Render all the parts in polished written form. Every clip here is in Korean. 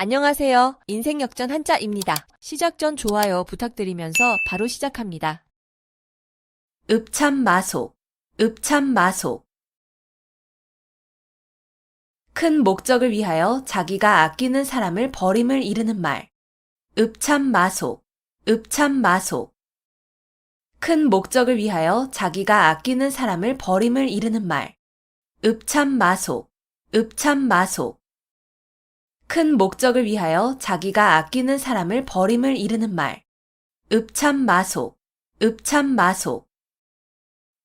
안녕하세요. 인생역전 한자입니다. 시작 전 좋아요 부탁드리면서 바로 시작합니다. 읍참마소, 읍참마소. 큰 목적을 위하여 자기가 아끼는 사람을 버림을 이르는 말. 읍참마소, 읍참마소. 큰 목적을 위하여 자기가 아끼는 사람을 버림을 이르는 말. 읍참마소, 읍참마소. 큰 목적을 위하여 자기가 아끼는 사람을 버림을 이르는 말. 읍참마소, 읍참마소.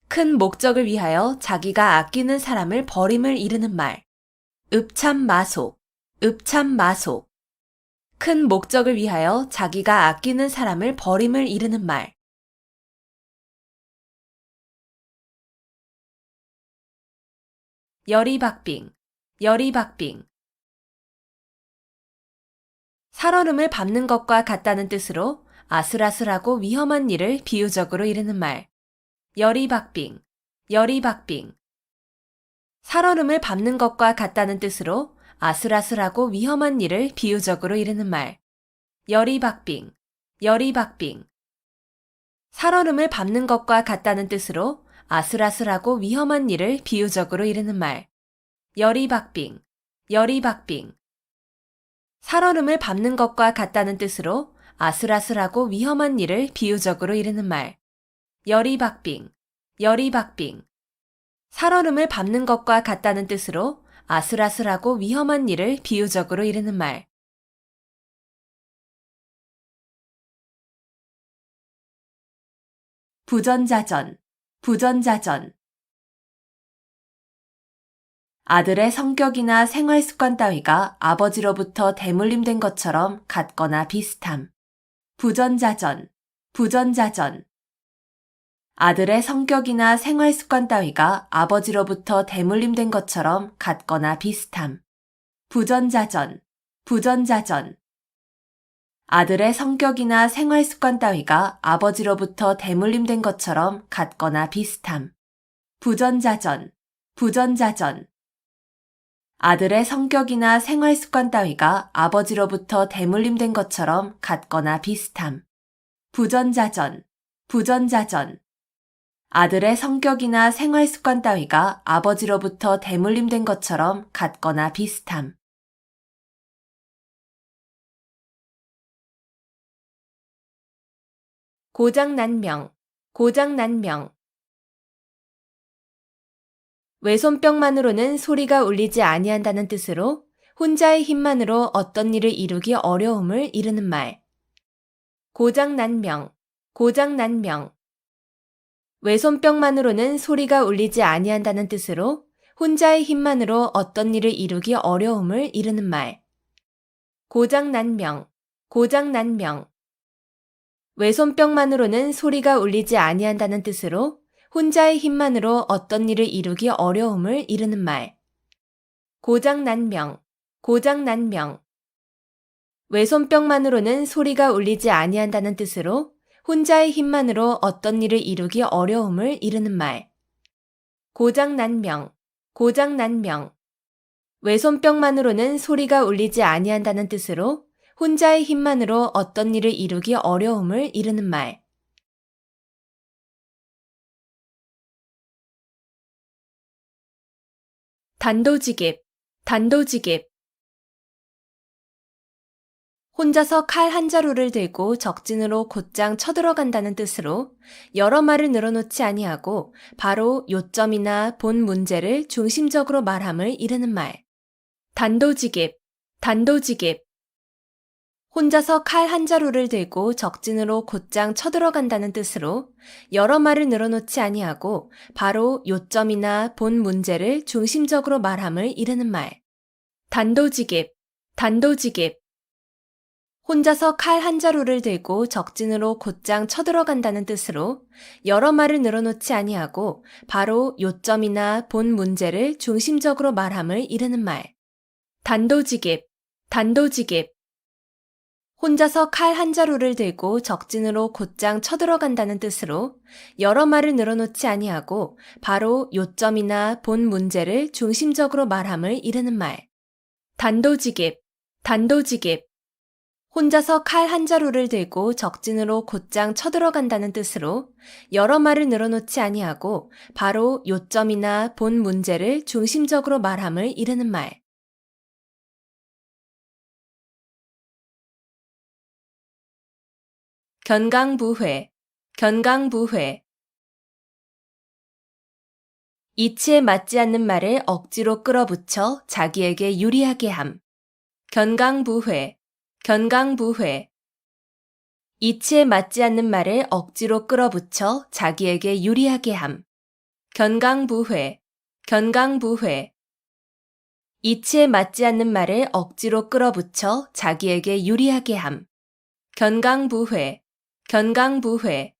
큰 목적을 위하여 자기가 아끼는 사람을 버림을 이르는 말. 읍참마소, 읍참마소. 큰 목적을 위하여 자기가 아끼는 사람을 버림을 이르는 말. 여리박빙, 여리박빙. 살얼음을 밟는 것과 같다는 뜻으로 아슬아슬하고 위험한 일을 비유적으로 이르는 말. 여리박빙, 여리박빙. 살얼음을 밟는 것과 같다는 뜻으로 아슬아슬하고 위험한 일을 비유적으로 이르는 말. 여리박빙, 여리박빙. 살얼음을 밟는 것과 같다는 뜻으로 아슬아슬하고 위험한 일을 비유적으로 이르는 말. 여리박빙, 여리박빙. 살얼음을 밟는 것과 같다는 뜻으로 아슬아슬하고 위험한 일을 비유적으로 이르는 말. 여리박빙, 여리박빙. 살얼음을 밟는 것과 같다는 뜻으로 아슬아슬하고 위험한 일을 비유적으로 이르는 말. 부전자전, 부전자전. 아들의 성격이나 생활 습관 따위가 아버지로부터 대물림된 것처럼 같거나 비슷함. 부전자전, 부전자전. 아들의 성격이나 생활 습관 따위가 아버지로부터 대물림된 것처럼 같거나 비슷함. 부전자전, 부전자전. 아들의 성격이나 생활 습관 따위가 아버지로부터 대물림된 것처럼 같거나 비슷함. 부전자전, 부전자전. 아들의 성격이나 생활 습관 따위가 아버지로부터 대물림된 것처럼 같거나 비슷함. 부전자전, 부전자전. 아들의 성격이나 생활 습관 따위가 아버지로부터 대물림된 것처럼 같거나 비슷함. 고장난명, 고장난명. 외손병만으로는 소리가 울리지 아니한다는 뜻으로 혼자의 힘만으로 어떤 일을 이루기 어려움을 이르는 말. 고장난명, 고장난명. 외손병만으로는 소리가 울리지 아니한다는 뜻으로 혼자의 힘만으로 어떤 일을 이루기 어려움을 이르는 말. 고장난명, 고장난명. 외손병만으로는 소리가 울리지 아니한다는 뜻으로 혼자의 힘만으로 어떤 일을 이루기 어려움을 이르는 말. 고장난명, 고장난명. 외손병만으로는 소리가 울리지 아니한다는 뜻으로 혼자의 힘만으로 어떤 일을 이루기 어려움을 이르는 말. 고장난명, 고장난명. 외손병만으로는 소리가 울리지 아니한다는 뜻으로 혼자의 힘만으로 어떤 일을 이루기 어려움을 이르는 말. 단도직입, 단도직입. 혼자서 칼 한 자루를 들고 적진으로 곧장 쳐들어간다는 뜻으로 여러 말을 늘어놓지 아니하고 바로 요점이나 본 문제를 중심적으로 말함을 이르는 말. 단도직입, 단도직입. 혼자서 칼 한 자루를 들고 적진으로 곧장 쳐들어간다는 뜻으로 여러 말을 늘어놓지 아니하고 바로 요점이나 본 문제를 중심적으로 말함을 이르는 말. 단도직입, 단도직입. 혼자서 칼 한 자루를 들고 적진으로 곧장 쳐들어간다는 뜻으로 여러 말을 늘어놓지 아니하고 바로 요점이나 본 문제를 중심적으로 말함을 이르는 말. 단도직입, 단도직입. 혼자서 칼 한 자루를 들고 적진으로 곧장 쳐들어간다는 뜻으로 여러 말을 늘어놓지 아니하고 바로 요점이나 본 문제를 중심적으로 말함을 이르는 말. 단도직입, 단도직입. 혼자서 칼 한 자루를 들고 적진으로 곧장 쳐들어간다는 뜻으로 여러 말을 늘어놓지 아니하고 바로 요점이나 본 문제를 중심적으로 말함을 이르는 말. 견강부회, 견강부회. 이치에 맞지 않는 말을 억지로 끌어붙여 자기에게 유리하게 함. 견강부회, 견강부회. 이치에 맞지 않는 말을 억지로 끌어붙여 자기에게 유리하게 함. 견강부회, 견강부회. 이치에 맞지 않는 말을 억지로 끌어붙여 자기에게 유리하게 함. 견강부회, 견강부회.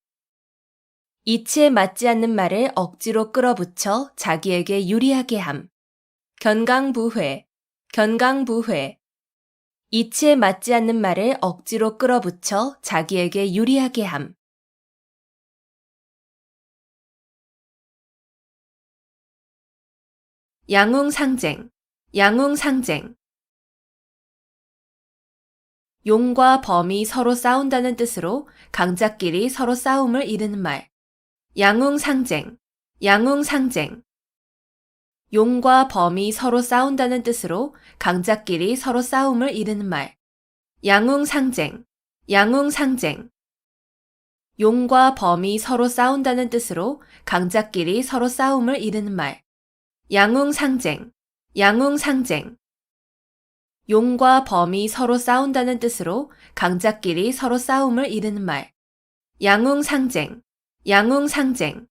이치에 맞지 않는 말을 억지로 끌어붙여 자기에게 유리하게 함. 견강부회, 견강부회. 이치에 맞지 않는 말을 억지로 끌어붙여 자기에게 유리하게 함. 양웅상쟁, 양웅상쟁. 용과 범이 서로 싸운다는 뜻으로 강자끼리 서로 싸움을 이르는 말. 양웅상쟁, 양웅상쟁. 용과 범이 서로 싸운다는 뜻으로 강자끼리 서로 싸움을 이르는 말. 양웅상쟁, 양웅상쟁. 용과 범이 서로 싸운다는 뜻으로 강자끼리 서로 싸움을 이르는 말. 양웅상쟁, 양웅상쟁. 용과 범이 서로 싸운다는 뜻으로 강자끼리 서로 싸움을 이르는 말. 양웅상쟁, 양웅상쟁.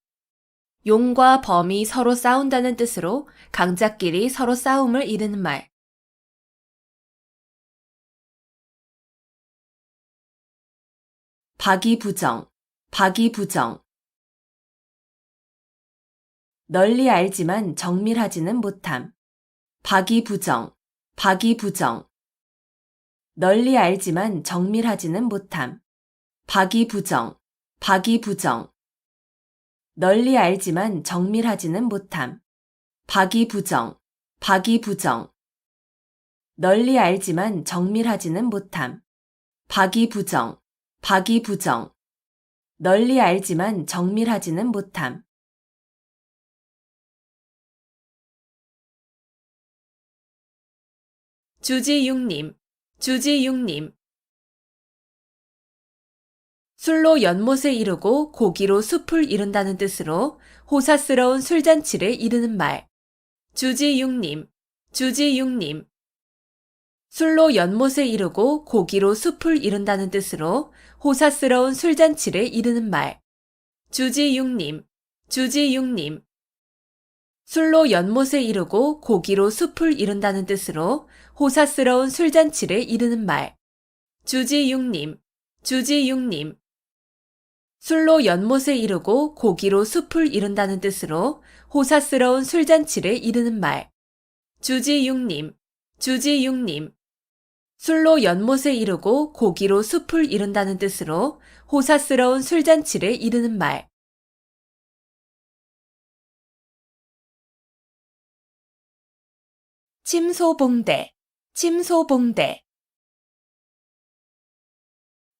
용과 범이 서로 싸운다는 뜻으로 강자끼리 서로 싸움을 이르는 말. 박이부정, 박이부정. 널리 알지만 정밀하지는 못함. 박이부정, 박이부정. 널리 알지만 정밀하지는 못함. 박이부정, 박이부정. 널리 알지만 정밀하지는 못함. 박이부정, 박이부정. 널리 알지만 정밀하지는 못함. 박이부정, 박이부정. 널리 알지만 정밀하지는 못함. 주지육님, 주지육님. 술로 연못을 이루고 고기로 숲을 이룬다는 뜻으로 호사스러운 술잔치를 이루는 말. 주지육님, 주지육님. 술로 연못을 이루고 고기로 숲을 이룬다는 뜻으로 호사스러운 술잔치를 이루는 말. 주지육님, 주지육님. 술로 연못을 이루고 고기로 숲을 이룬다는 뜻으로 호사스러운 술잔치를 이루는 말. 주지육님, 주지육님. 술로 연못을 이루고 고기로 숲을 이룬다는 뜻으로 호사스러운 술잔치를 이루는 말. 주지육님, 주지육님. 술로 연못을 이루고 고기로 숲을 이룬다는 뜻으로 호사스러운 술잔치를 이루는 말. 침소봉대, 침소봉대.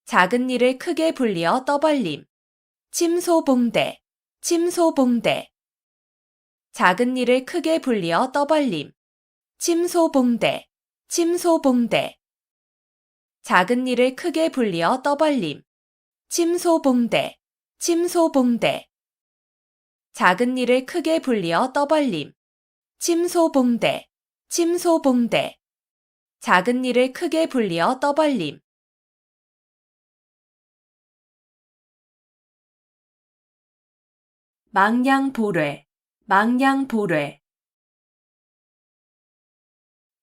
작은 일을 크게 불리어 떠벌림. 침소봉대, 침소봉대. 작은 일을 크게 불리어 떠벌림. 침소봉대, 침소봉대. 작은 일을 크게 불리어 떠벌림. 침소봉대, 침소봉대. 작은 일을 크게 불리어 떠벌림. 침소봉대, 침소봉대. 작은 일을 크게 불리어 떠벌림. 망량보뢰, 망량보뢰.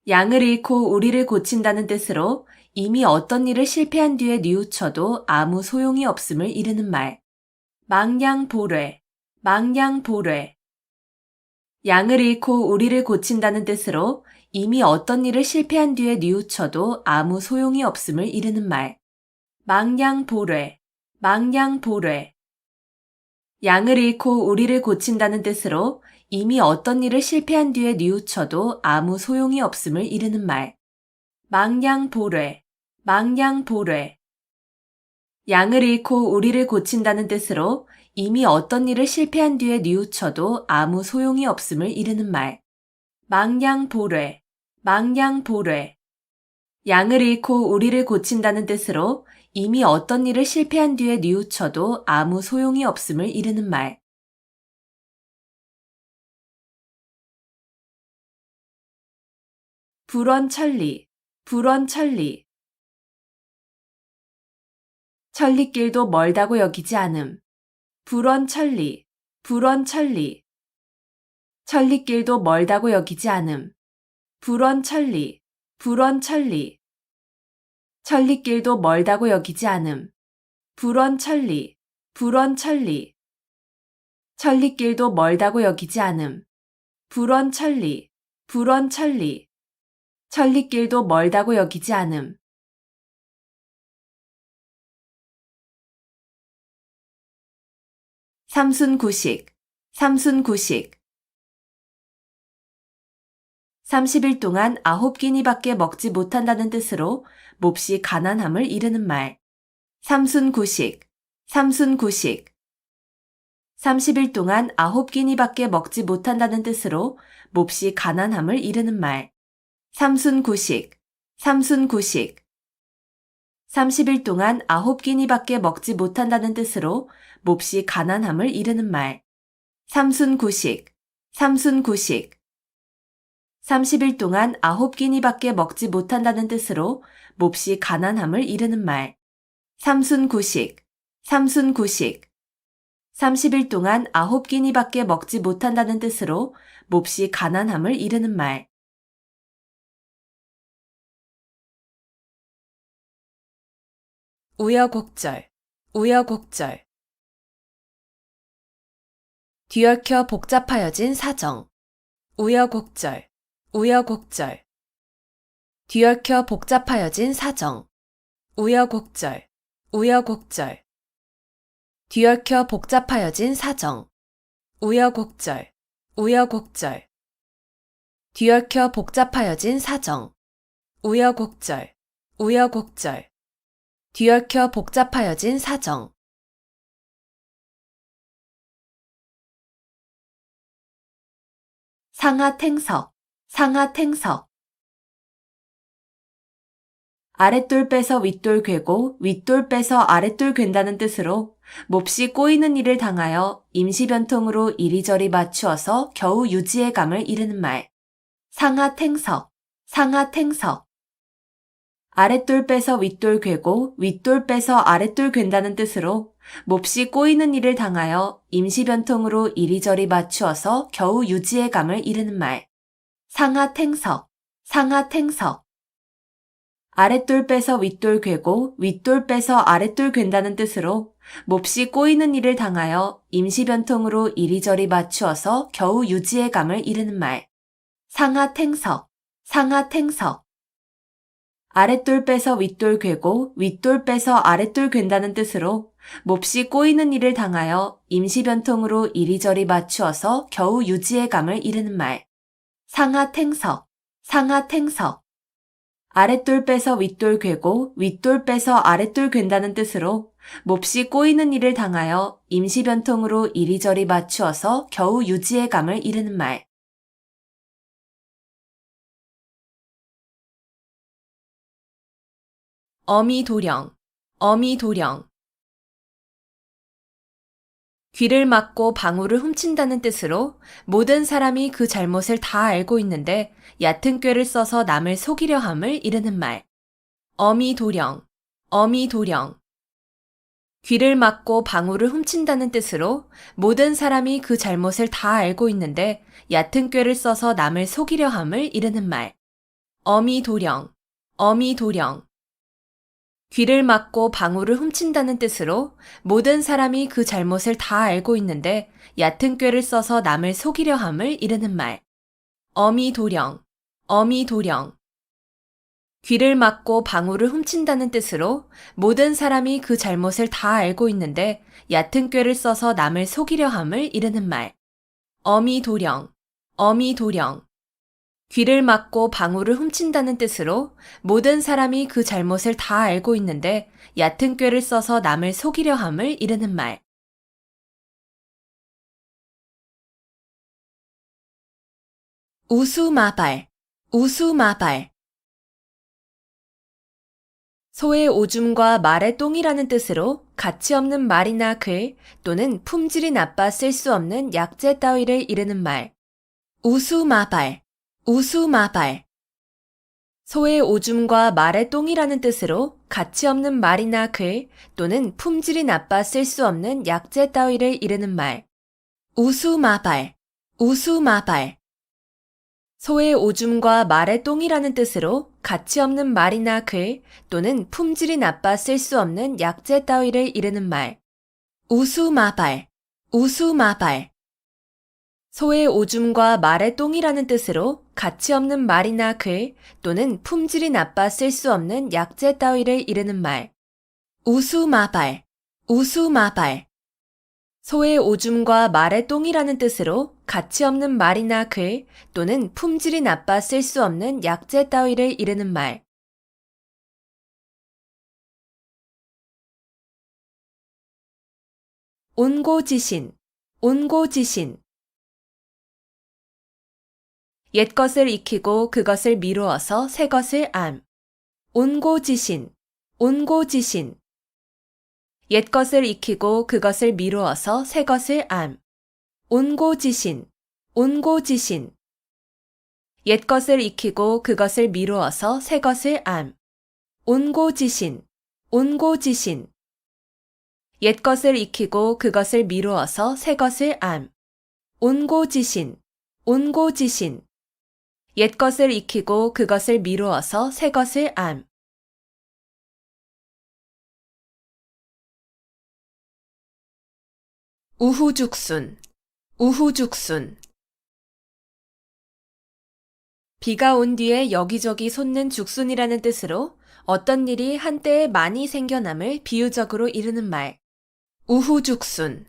양을 잃고 우리를 고친다는 뜻으로 이미 어떤 일을 실패한 뒤에 뉘우쳐도 아무 소용이 없음을 이르는 말. 망량보뢰, 망량보뢰. 양을 잃고 우리를 고친다는 뜻으로 이미 어떤 일을 실패한 뒤에 뉘우쳐도 아무 소용이 없음을 이르는 말. 망량보뢰, 망량보뢰. 양을 잃고 우리를 고친다는 뜻으로 이미 어떤 일을 실패한 뒤에 뉘우쳐도 아무 소용이 없음을 이르는 말. 망량보뢰, 망량보뢰. 양을 잃고 우리를 고친다는 뜻으로 이미 어떤 일을 실패한 뒤에 뉘우쳐도 아무 소용이 없음을 이르는 말. 망량보뢰, 망량보뢰. 양을 잃고 우리를 고친다는 뜻으로 이미 어떤 일을 실패한 뒤에 뉘우쳐도 아무 소용이 없음을 이르는 말. 불원천리, 불원천리. 천리길도 멀다고 여기지 않음. 불원천리, 불원천리. 천리길도 멀다고 여기지 않음. 불원천리, 불원천리. 천리길도 멀다고 여기지 않음. 불원천리, 불원천리. 천리길도 멀다고 여기지 않음. 불원천리, 불원천리. 천리길도 멀다고 여기지 않음. 삼순구식, 삼순구식. 30일 동안 9끼니밖에 먹지 못한다는 뜻으로 몹시 가난함을 이르는 말. 삼순구식, 삼순구식. 30일 동안 9끼니밖에 먹지 못한다는 뜻으로 몹시 가난함을 이르는 말. 삼순구식, 삼순구식. 30일 동안 9끼니밖에 먹지 못한다는 뜻으로 몹시 가난함을 이르는 말. 삼순구식, 삼순구식. 30일 동안 9끼니밖에 먹지 못한다는 뜻으로 몹시 가난함을 이르는 말. 삼순구식, 삼순구식. 30일 동안 9끼니밖에 먹지 못한다는 뜻으로 몹시 가난함을 이르는 말. 우여곡절, 우여곡절. 뒤얽혀 복잡하여진 사정. 우여곡절, 우여곡절. 뒤얽혀 복잡하여진 사정. 우여곡절, 우여곡절. 뒤얽혀 복잡하여진 사정. 우여곡절, 우여곡절. 뒤얽혀 복잡하여진 사정. 우여곡절, 우여곡절. 뒤얽혀 복잡하여진 사정. 상하탱석, 상하탱석. 아랫돌 빼서 윗돌 괴고 윗돌 빼서 아랫돌 괜다는 뜻으로 몹시 꼬이는 일을 당하여 임시변통으로 이리저리 맞추어서 겨우 유지의 감을 이르는 말. 상하탱석, 상하탱석. 아랫돌 빼서 윗돌 괴고 윗돌 빼서 아랫돌 괜다는 뜻으로 몹시 꼬이는 일을 당하여 임시변통으로 이리저리 맞추어서 겨우 유지의 감을 이르는 말. 상하탱석, 상하탱석. 아랫돌 빼서 윗돌 괴고 윗돌 빼서 아랫돌 괜다는 뜻으로 몹시 꼬이는 일을 당하여 임시변통으로 이리저리 맞추어서 겨우 유지의 감을 이르는 말. 상하탱석, 상하탱석. 아랫돌 빼서 윗돌 괴고 윗돌 빼서 아랫돌 괜다는 뜻으로 몹시 꼬이는 일을 당하여 임시변통으로 이리저리 맞추어서 겨우 유지의 감을 이르는 말. 상하탱석, 상하탱석. 아랫돌 빼서 윗돌 괴고 윗돌 빼서 아랫돌 괜다는 뜻으로 몹시 꼬이는 일을 당하여 임시변통으로 이리저리 맞추어서 겨우 유지의 감을 이르는 말. 어미도령, 어미도령. 귀를 막고 방울을 훔친다는 뜻으로 모든 사람이 그 잘못을 다 알고 있는데 얕은 꾀를 써서 남을 속이려 함을 이르는 말. 어미도령, 어미도령. 귀를 막고 방울을 훔친다는 뜻으로 모든 사람이 그 잘못을 다 알고 있는데 얕은 꾀를 써서 남을 속이려 함을 이르는 말. 어미도령, 어미도령. 귀를 막고 방울을 훔친다는 뜻으로 모든 사람이 그 잘못을 다 알고 있는데 얕은 꾀를 써서 남을 속이려 함을 이르는 말. 어미도령, 어미도령. 귀를 막고 방울을 훔친다는 뜻으로 모든 사람이 그 잘못을 다 알고 있는데 얕은 꾀를 써서 남을 속이려 함을 이르는 말. 어미도령, 어미도령. 귀를 막고 방울을 훔친다는 뜻으로 모든 사람이 그 잘못을 다 알고 있는데 얕은 꾀를 써서 남을 속이려 함을 이르는 말. 우수마발, 우수마발. 소의 오줌과 말의 똥이라는 뜻으로 가치 없는 말이나 글 또는 품질이 나빠 쓸 수 없는 약재 따위를 이르는 말. 우수마발, 우수마발. 소의 오줌과 말의 똥이라는 뜻으로 가치 없는 말이나 글 또는 품질이 나빠 쓸 수 없는 약재 따위를 이르는 말. 우수마발, 우수마발. 소의 오줌과 말의 똥이라는 뜻으로 가치 없는 말이나 글 또는 품질이 나빠 쓸 수 없는 약재 따위를 이르는 말. 우수마발, 우수마발. 소의 오줌과 말의 똥이라는 뜻으로 가치 없는 말이나 글 또는 품질이 나빠 쓸 수 없는 약재 따위를 이르는 말. 우수마발, 우수마발. 소의 오줌과 말의 똥이라는 뜻으로 가치 없는 말이나 글 또는 품질이 나빠 쓸 수 없는 약재 따위를 이르는 말. 온고지신, 온고지신. 옛것을 익히고 그것을 미루어서 새것을 암. 온고지신, 온고지신. 옛것을 익히고 그것을 미루어서 새것을 암. 온고지신, 온고지신. 옛것을 익히고 그것을 미루어서 새것을 암. 온고지신, 온고지신. 옛것을 익히고 그것을 미루어서 새것을 암. 온고지신, 온고지신. 옛것을 익히고 그것을 미루어서 새것을 암. 우후죽순, 우후죽순. 비가 온 뒤에 여기저기 솟는 죽순이라는 뜻으로 어떤 일이 한때에 많이 생겨남을 비유적으로 이르는 말. 우후죽순,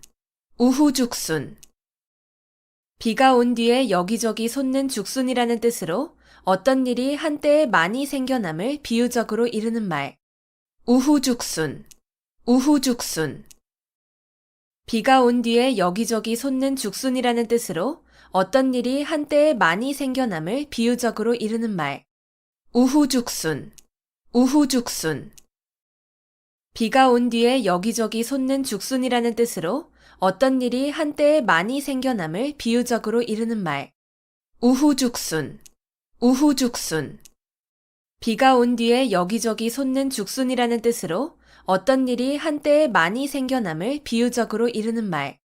우후죽순. 비가 온 뒤에 여기저기 솟는 죽순이라는 뜻으로 어떤 일이 한때에 많이 생겨남을 비유적으로 이르는 말. 우후죽순, 우후죽순. 비가 온 뒤에 여기저기 솟는 죽순이라는 뜻으로 어떤 일이 한때에 많이 생겨남을 비유적으로 이르는 말. 우후죽순, 우후죽순. 비가 온 뒤에 여기저기 솟는 죽순이라는 뜻으로 어떤 일이 한때에 많이 생겨남을 비유적으로 이르는 말. 우후죽순, 우후죽순. 비가 온 뒤에 여기저기 솟는 죽순이라는 뜻으로 어떤 일이 한때에 많이 생겨남을 비유적으로 이르는 말.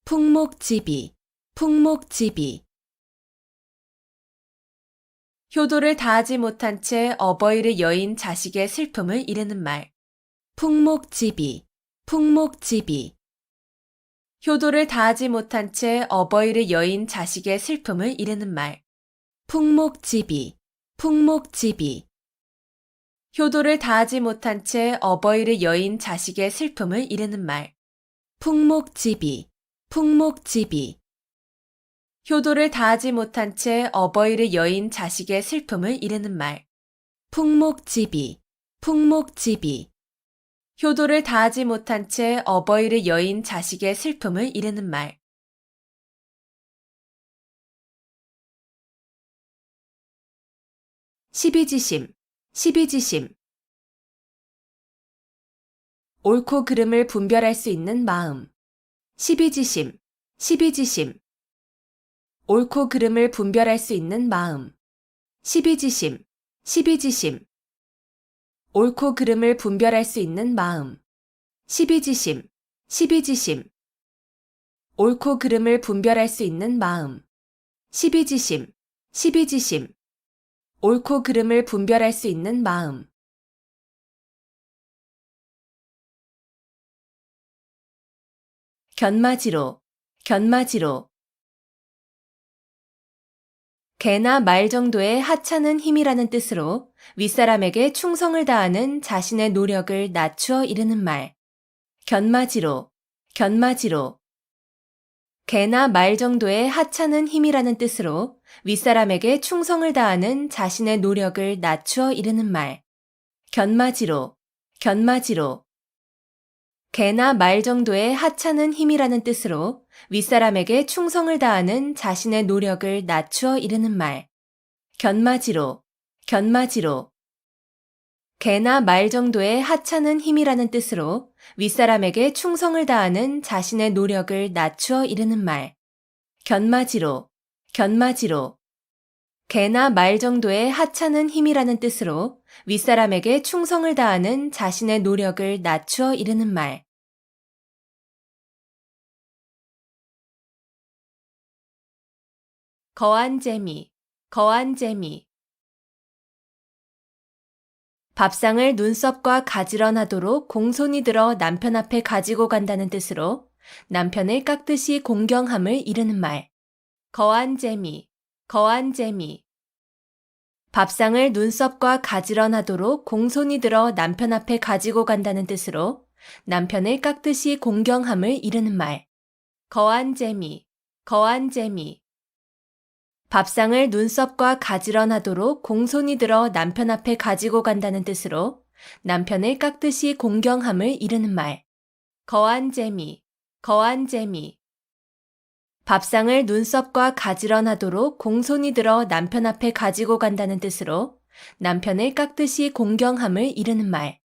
풍목지비, 풍목지비. 효도를 다하지 못한 채 어버이를 여인 자식의 슬픔을 이르는 말. 풍목지비, 풍목지비. 효도를 다하지 못한 채 어버이를 여인 자식의 슬픔을 이르는 말. 풍목지비, 풍목지비. 효도를 다하지 못한 채 어버이를 여인 자식의 슬픔을 이르는 말. 풍목지비, 풍목지비. 효도를 다하지 못한 채 어버이를 여인 자식의 슬픔을 이르는 말. 풍목지비, 풍목지비. 효도를 다하지 못한 채 어버이를 여인 자식의 슬픔을 이르는 말. 시비지심, 시비지심. 옳고 그름을 분별할 수 있는 마음. 시비지심, 시비지심. 옳고 그름을 분별할 수 있는 마음. 시비지심, 시비지심. 옳고 그름을 분별할 수 있는 마음. 시비지심, 시비지심. 옳고 그름을 분별할 수 있는 마음. 시비지심, 시비지심. 옳고 그름을 분별할 수 있는 마음. 견마지로, 견마지로. 개나 말 정도의 하찮은 힘이라는 뜻으로 윗사람에게 충성을 다하는 자신의 노력을 낮추어 이르는 말. 견마지로, 견마지로. 개나 말 정도의 하찮은 힘이라는 뜻으로 윗사람에게 충성을 다하는 자신의 노력을 낮추어 이르는 말. 견마지로, 견마지로. 개나 말 정도의 하찮은 힘이라는 뜻으로 윗사람에게 충성을 다하는 자신의 노력을 낮추어 이르는 말. 견마지로, 견마지로. 개나 말 정도의 하찮은 힘이라는 뜻으로 윗사람에게 충성을 다하는 자신의 노력을 낮추어 이르는 말. 견마지로, 견마지로. 개나 말 정도의 하찮은 힘이라는 뜻으로 윗사람에게 충성을 다하는 자신의 노력을 낮추어 이르는 말. 거한 재미, 거한 재미. 밥상을 눈썹과 가지런하도록 공손히 들어 남편 앞에 가지고 간다는 뜻으로 남편을 깎듯이 공경함을 이르는 말. 거한 재미, 거한 재미. 밥상을 눈썹과 가지런하도록 공손히 들어 남편 앞에 가지고 간다는 뜻으로 남편을 깎듯이 공경함을 이르는 말. 거한 재미, 거한 재미. 밥상을 눈썹과 가지런하도록 공손히 들어 남편 앞에 가지고 간다는 뜻으로 남편을 깎듯이 공경함을 이르는 말. 거한 재미, 거한 재미. 밥상을 눈썹과 가지런하도록 공손히 들어 남편 앞에 가지고 간다는 뜻으로 남편을 깎듯이 공경함을 이르는 말.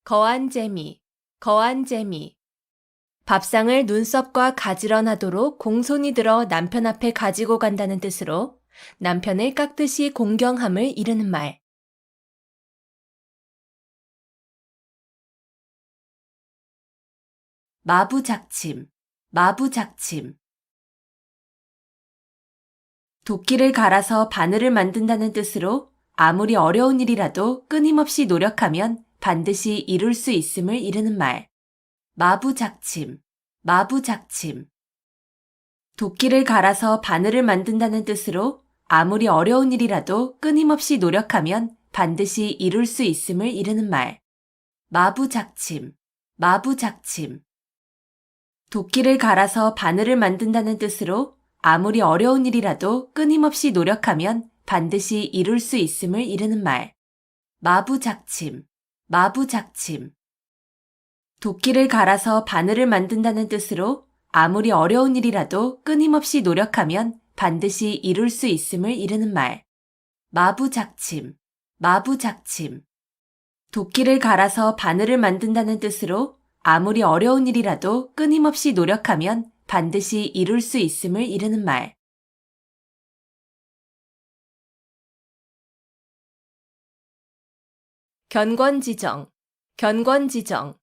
거한 재미, 거한 재미. 밥상을 눈썹과 가지런하도록 공손히 들어 남편 앞에 가지고 간다는 뜻으로 남편을 깎듯이 공경함을 이르는 말. 마부작침, 마부작침. 도끼를 갈아서 바늘을 만든다는 뜻으로 아무리 어려운 일이라도 끊임없이 노력하면 반드시 이룰 수 있음을 이르는 말. 마부작침, 마부작침. 도끼를 갈아서 바늘을 만든다는 뜻으로 아무리 어려운 일이라도 끊임없이 노력하면 반드시 이룰 수 있음을 이르는 말. 마부작침, 마부작침. 도끼를 갈아서 바늘을 만든다는 뜻으로 아무리 어려운 일이라도 끊임없이 노력하면 반드시 이룰 수 있음을 이르는 말. 마부작침, 마부작침. 도끼를 갈아서 바늘을 만든다는 뜻으로 아무리 어려운 일이라도 끊임없이 노력하면 반드시 이룰 수 있음을 이르는 말. 마부작침, 마부작침. 도끼를 갈아서 바늘을 만든다는 뜻으로 아무리 어려운 일이라도 끊임없이 노력하면 반드시 이룰 수 있음을 이르는 말. 견권지정, 견권지정.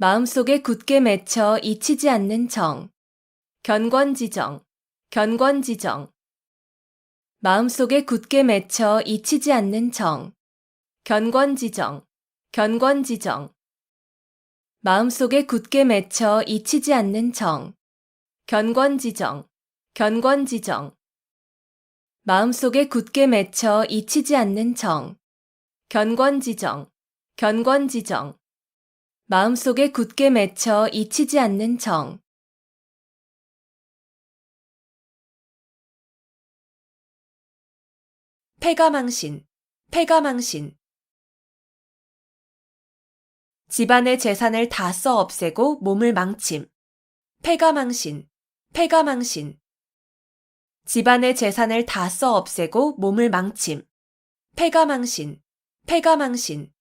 마음속에 굳게 맺혀 잊히지 않는 정. 견권지정, 견권지정. 마음속에 굳게 맺혀 잊히지 않는 정. 견권지정, 견권지정. 마음속에 굳게 맺혀 잊히지 않는 정. 견권지정, 견권지정. 마음속에 굳게 맺혀 잊히지 않는 정. 견권지정, 견권지정. 마음속에 굳게 맺혀 잊히지 않는 정. 패가망신, 패가망신. 집안의 재산을 다 써 없애고 몸을 망침. 패가망신, 패가망신. 집안의 재산을 다 써 없애고 몸을 망침. 패가망신, 패가망신.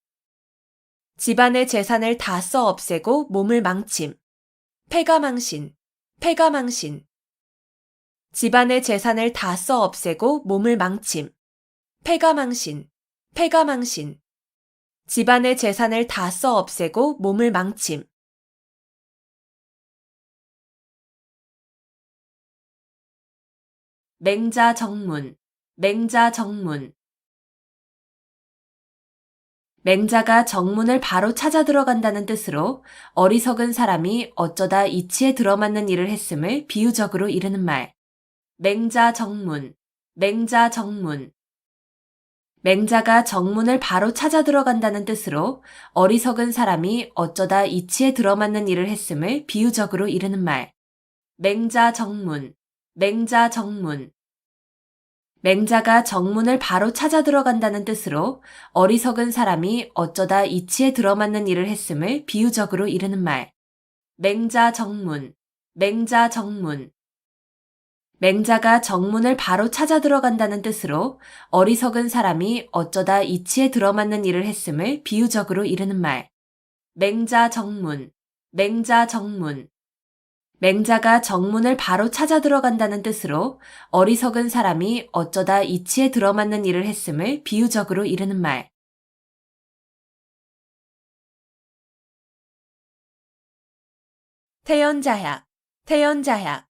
집안의 재산을 다 써 없애고 몸을 망침. 패가망신, 패가망신. 집안의 재산을 다 써 없애고 몸을 망침. 패가망신, 패가망신. 집안의 재산을 다 써 없애고 몸을 망침. 맹자정문, 맹자정문. 맹자가 정문을 바로 찾아 들어간다는 뜻으로 어리석은 사람이 어쩌다 이치에 들어맞는 일을 했음을 비유적으로 이르는 말. 맹자정문, 맹자정문. 맹자가 정문을 바로 찾아 들어간다는 뜻으로 어리석은 사람이 어쩌다 이치에 들어맞는 일을 했음을 비유적으로 이르는 말. 맹자 정문, 맹자 정문. 맹자가 정문을 바로 찾아 들어간다는 뜻으로 어리석은 사람이 어쩌다 이치에 들어맞는 일을 했음을 비유적으로 이르는 말. 맹자 정문, 맹자 정문. 맹자가 정문을 바로 찾아 들어간다는 뜻으로 어리석은 사람이 어쩌다 이치에 들어맞는 일을 했음을 비유적으로 이르는 말. 맹자 정문, 맹자 정문. 맹자가 정문을 바로 찾아 들어간다는 뜻으로 어리석은 사람이 어쩌다 이치에 들어맞는 일을 했음을 비유적으로 이르는 말. 태연자약, 태연자약.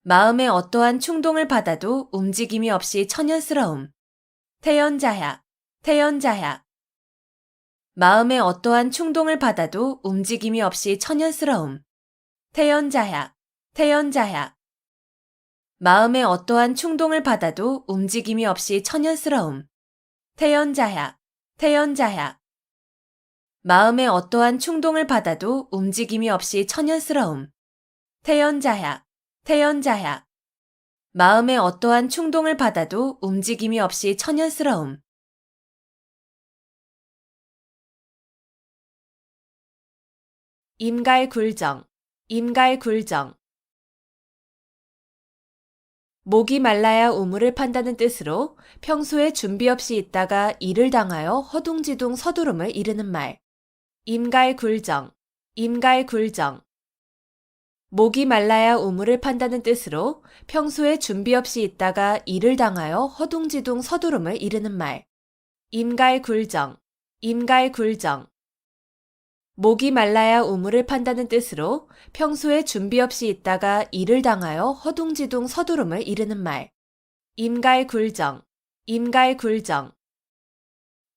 마음에 어떠한 충동을 받아도 움직임이 없이 천연스러움. 태연자약, 태연자약. 마음에 어떠한 충동을 받아도 움직임이 없이 천연스러움. 태연자약, 태연자약. 마음에 어떠한 충동을 받아도 움직임이 없이 천연스러움. 태연자약, 태연자약. 마음에 어떠한 충동을 받아도 움직임이 없이 천연스러움. 태연자약, 태연자약. 마음에 어떠한 충동을 받아도 움직임이 없이 천연스러움. 임갈굴정, 임갈굴정. 목이 말라야 우물을 판다는 뜻으로 평소에 준비 없이 있다가 일을 당하여 허둥지둥 서두름을 이르는 말. 임갈굴정, 임갈굴정. 목이 말라야 우물을 판다는 뜻으로 평소에 준비 없이 있다가 일을 당하여 허둥지둥 서두름을 이르는 말. 임갈굴정, 임갈굴정. 목이 말라야 우물을 판다는 뜻으로 평소에 준비 없이 있다가 일을 당하여 허둥지둥 서두름을 이르는 말. 임갈굴정, 임갈굴정.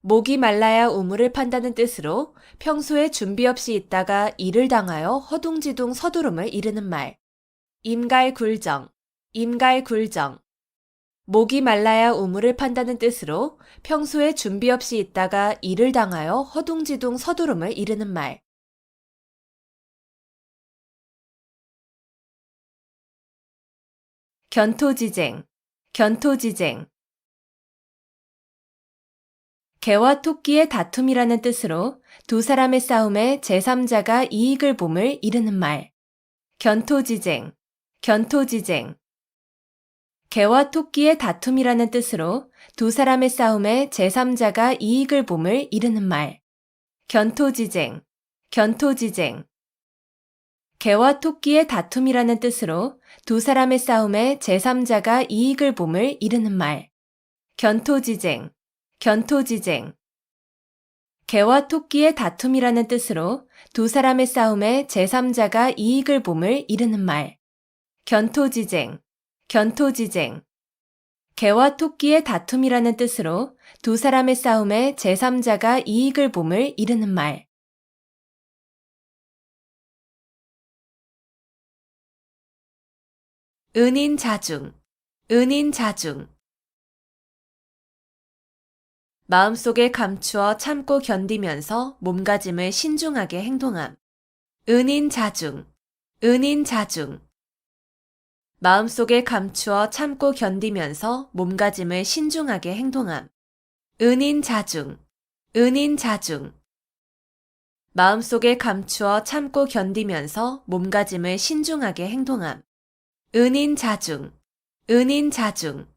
목이 말라야 우물을 판다는 뜻으로 평소에 준비 없이 있다가 일을 당하여 허둥지둥 서두름을 이르는 말. 임갈굴정, 임갈굴정. 목이 말라야 우물을 판다는 뜻으로 평소에 준비 없이 있다가 일을 당하여 허둥지둥 서두름을 이르는 말. 견토지쟁, 견토지쟁. 개와 토끼의 다툼이라는 뜻으로 두 사람의 싸움에 제3자가 이익을 봄을 이르는 말. 견토지쟁, 견토지쟁. 개와 토끼의 다툼이라는 뜻으로 두 사람의 싸움에 제3자가 이익을 봄을 이르는 말. 견토지쟁, 견토지쟁. 개와 토끼의 다툼이라는 뜻으로 두 사람의 싸움에 제3자가 이익을 봄을 이르는 말. 견토지쟁, 견토지쟁. 개와 토끼의 다툼이라는 뜻으로 두 사람의 싸움에 제3자가 이익을 봄을 이르는 말. 견토지쟁, 견토지쟁. 개와 토끼의 다툼이라는 뜻으로 두 사람의 싸움에 제3자가 이익을 봄을 이르는 말. 은인자중, 은인자중. 마음속에 감추어 참고 견디면서 몸가짐을 신중하게 행동함. 은인자중, 은인자중. 마음속에 감추어 참고 견디면서 몸가짐을 신중하게 행동함. 은인자중, 은인자중. 마음속에 감추어 참고 견디면서 몸가짐을 신중하게 행동함. 은인자중, 은인자중.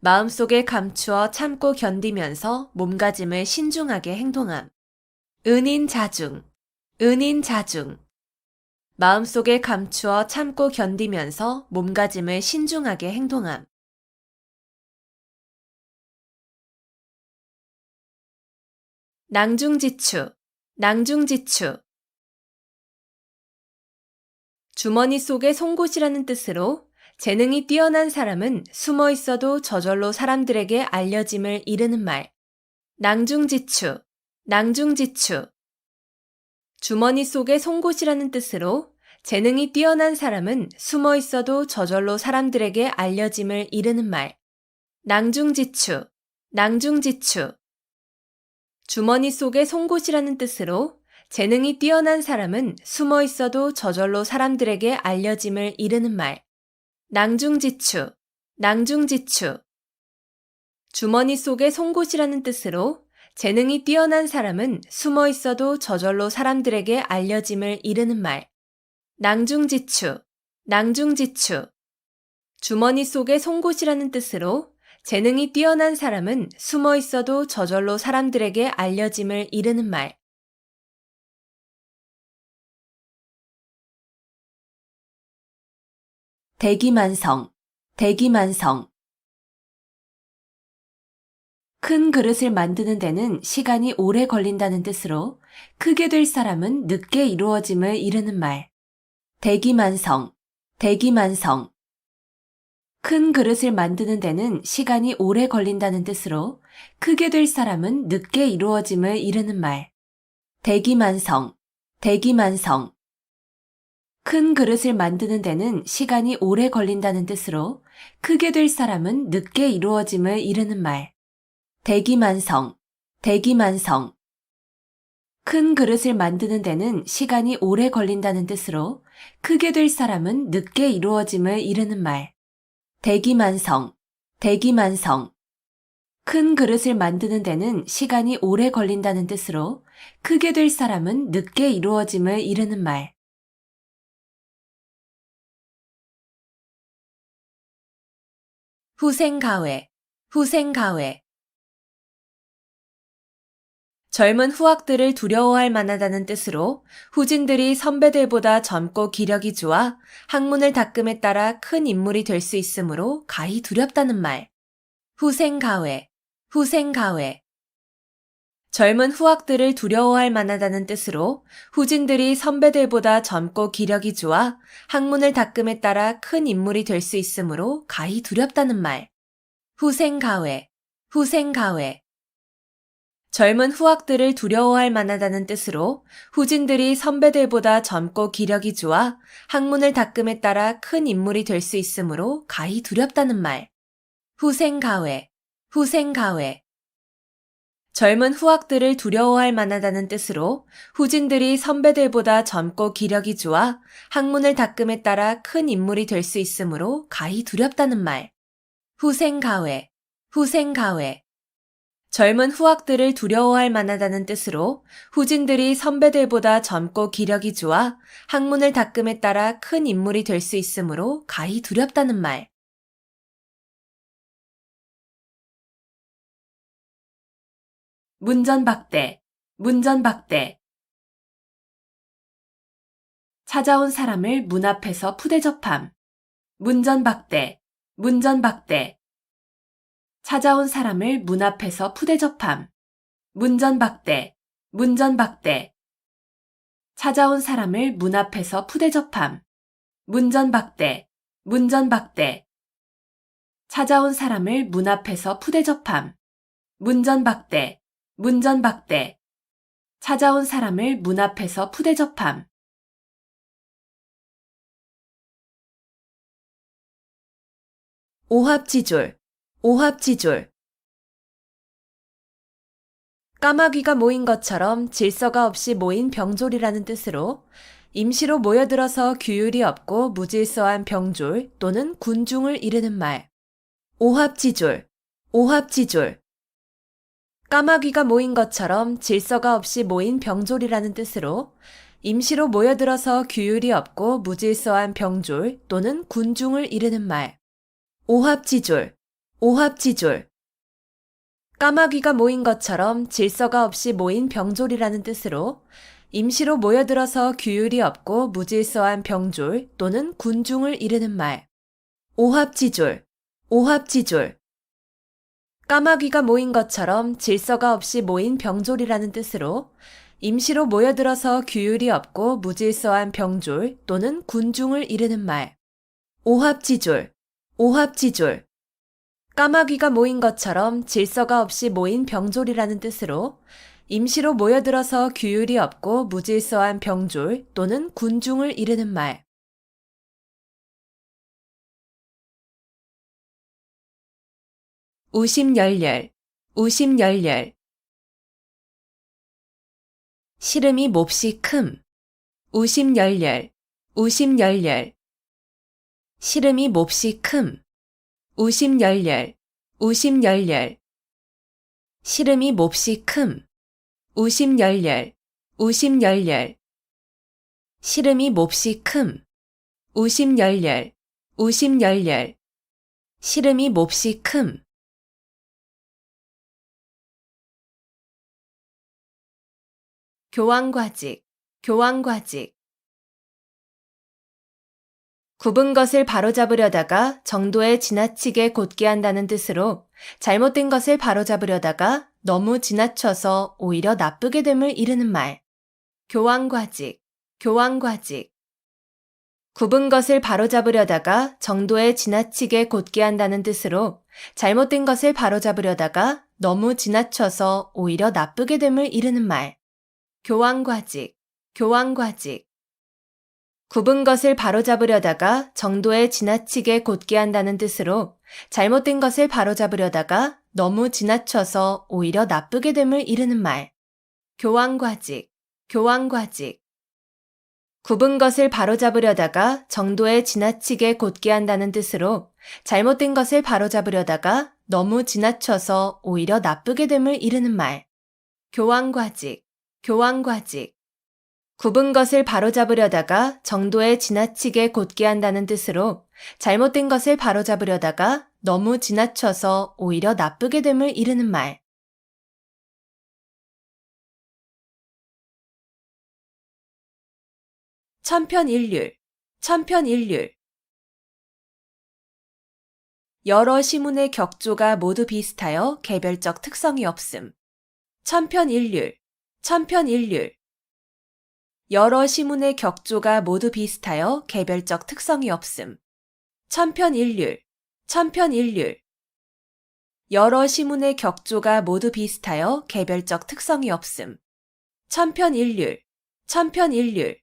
마음속에 감추어 참고 견디면서 몸가짐을 신중하게 행동함. 은인자중, 은인자중. 마음속에 감추어 참고 견디면서 몸가짐을 신중하게 행동함. 낭중지추, 낭중지추. 주머니 속에 송곳이라는 뜻으로 재능이 뛰어난 사람은 숨어 있어도 저절로 사람들에게 알려짐을 이르는 말. 낭중지추, 낭중지추. 주머니 속에 송곳이라는 뜻으로 재능이 뛰어난 사람은 숨어 있어도 저절로 사람들에게 알려짐을 이르는 말. 낭중지추, 낭중지추. 주머니 속의 송곳이라는 뜻으로 재능이 뛰어난 사람은 숨어 있어도 저절로 사람들에게 알려짐을 이르는 말. 낭중지추, 낭중지추. 주머니 속의 송곳이라는 뜻으로 재능이 뛰어난 사람은 숨어 있어도 저절로 사람들에게 알려짐을 이르는 말. 낭중지추, 낭중지추. 주머니 속의 송곳이라는 뜻으로 재능이 뛰어난 사람은 숨어 있어도 저절로 사람들에게 알려짐을 이르는 말. 대기만성, 대기만성. 큰 그릇을 만드는 데는 시간이 오래 걸린다는 뜻으로 크게 될 사람은 늦게 이루어짐을 이르는 말. 대기만성, 대기만성. 큰 그릇을 만드는 데는 시간이 오래 걸린다는 뜻으로 크게 될 사람은 늦게 이루어짐을 이르는 말. 대기만성, 대기만성. 큰 그릇을 만드는 데는 시간이 오래 걸린다는 뜻으로 크게 될 사람은 늦게 이루어짐을 이르는 말. 대기만성, 대기만성. 큰 그릇을 만드는 데는 시간이 오래 걸린다는 뜻으로 크게 될 사람은 늦게 이루어짐을 이르는 말. 대기만성, 대기만성. 큰 그릇을 만드는 데는 시간이 오래 걸린다는 뜻으로 크게 될 사람은 늦게 이루어짐을 이르는 말. 후생가외, 후생가외. 젊은 후학들을 두려워할 만하다는 뜻으로 후진들이 선배들보다 젊고 기력이 좋아 학문을 닦음에 따라 큰 인물이 될 수 있으므로 가히 두렵다는 말. 후생가외, 후생가외. 젊은 후학들을 두려워할 만하다는 뜻으로 후진들이 선배들보다 젊고 기력이 좋아 학문을 닦음에 따라 큰 인물이 될 수 있으므로 가히 두렵다는 말. 후생가외, 후생가외. 젊은 후학들을 두려워할 만하다는 뜻으로 후진들이 선배들보다 젊고 기력이 좋아 학문을 닦음에 따라 큰 인물이 될 수 있으므로 가히 두렵다는 말. 후생가외, 후생가외. 젊은 후학들을 두려워할 만하다는 뜻으로 후진들이 선배들보다 젊고 기력이 좋아 학문을 닦음에 따라 큰 인물이 될 수 있으므로 가히 두렵다는 말. 후생가외, 후생가외. 젊은 후학들을 두려워할 만하다는 뜻으로 후진들이 선배들보다 젊고 기력이 좋아 학문을 닦음에 따라 큰 인물이 될 수 있으므로 가히 두렵다는 말. 문전박대, 문전박대. 찾아온 사람을 문 앞에서 푸대접함. 문전박대, 문전박대. 찾아온 사람을 문 앞에서 푸대접함. 문전박대, 문전박대. 찾아온 사람을 문 앞에서 푸대접함. 문전박대, 문전박대. 찾아온 사람을 문 앞에서 푸대접함. 문전박대, 문전박대. 찾아온 사람을 문 앞에서 푸대접함. 오합지졸, 오합지졸. 까마귀가 모인 것처럼 질서가 없이 모인 병졸이라는 뜻으로 임시로 모여들어서 규율이 없고 무질서한 병졸 또는 군중을 이르는 말. 오합지졸, 오합지졸. 까마귀가 모인 것처럼 질서가 없이 모인 병졸이라는 뜻으로 임시로 모여들어서 규율이 없고 무질서한 병졸 또는 군중을 이르는 말. 오합지졸, 오합지졸. 까마귀가 모인 것처럼 질서가 없이 모인 병졸이라는 뜻으로 임시로 모여들어서 규율이 없고 무질서한 병졸 또는 군중을 이르는 말. 오합지졸, 오합지졸. 까마귀가 모인 것처럼 질서가 없이 모인 병졸이라는 뜻으로 임시로 모여들어서 규율이 없고 무질서한 병졸 또는 군중을 이르는 말. 오합지졸, 오합지졸. 까마귀가 모인 것처럼 질서가 없이 모인 병졸이라는 뜻으로 임시로 모여들어서 규율이 없고 무질서한 병졸 또는 군중을 이르는 말. 우심열렬, 우심열렬. 시름이 몹시 큼, 우심열렬, 우심열렬. 시름이 몹시 큼, 우심열렬, 우심열렬. 시름이 몹시 큼, 우심열렬, 우심열렬. 시름이 몹시 큼, 우심열렬, 우심열렬. 시름이 몹시 큼. 교황과직, 교황과직. 굽은 것을 바로잡으려다가 정도에 지나치게 곧게 한다는 뜻으로 잘못된 것을 바로잡으려다가 너무 지나쳐서 오히려 나쁘게 됨을 이르는 말. 교황과직, 교황과직. 굽은 것을 바로잡으려다가 정도에 지나치게 곧게 한다는 뜻으로 잘못된 것을 바로잡으려다가 너무 지나쳐서 오히려 나쁘게 됨을 이르는 말. 교황과직, 교황과직. 굽은 것을 바로잡으려다가 정도에 지나치게 곧게 한다는 뜻으로 잘못된 것을 바로잡으려다가 너무 지나쳐서 오히려 나쁘게 됨을 이르는 말. 교황과직, 교황과직. 굽은 것을 바로잡으려다가 정도에 지나치게 곧게 한다는 뜻으로 잘못된 것을 바로잡으려다가 너무 지나쳐서 오히려 나쁘게 됨을 이르는 말. 교황과직, 교황과직. 굽은 것을 바로잡으려다가 정도에 지나치게 곧게 한다는 뜻으로 잘못된 것을 바로잡으려다가 너무 지나쳐서 오히려 나쁘게 됨을 이르는 말. 천편일률, 천편일률. 여러 시문의 격조가 모두 비슷하여 개별적 특성이 없음. 천편일률, 천편일률. 여러 시문의 격조가 모두 비슷하여 개별적 특성이 없음. 천편일률, 천편일률. 여러 시문의 격조가 모두 비슷하여 개별적 특성이 없음. 천편일률, 천편일률.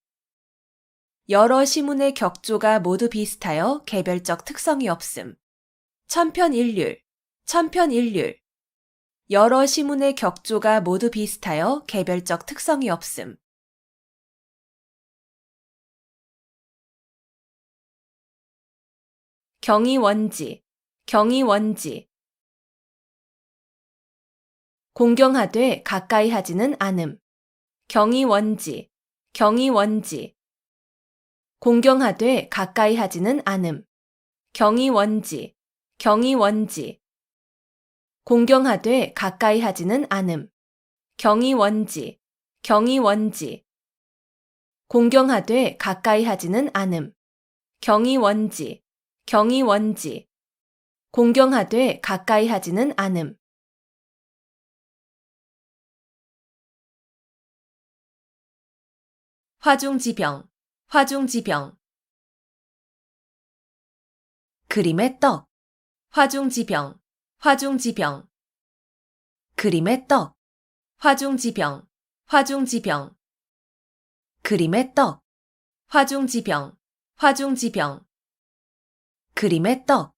여러 시문의 격조가 모두 비슷하여 개별적 특성이 없음. 천편일률, 천편일률. 여러 시문의 격조가 모두 비슷하여 개별적 특성이 없음. 경이원지, 경이원지. 공경하되 가까이 하지는 않음. 경이원지, 경이원지. 공경하되 가까이 하지는 않음. 경이원지, 경이원지. 공경하되 가까이 하지는 않음. 경이원지, 경이원지. 공경하되 가까이 하지는 않음. 경이원지, 경이원지. 공경하되 가까이 하지는 않음. 화중지병, 화중지병. 그림의 떡, 화중지병, 화중지병. 그림의 떡, 화중지병, 화중지병. 그림의 떡, 화중지병, 화중지병. 그림의 떡,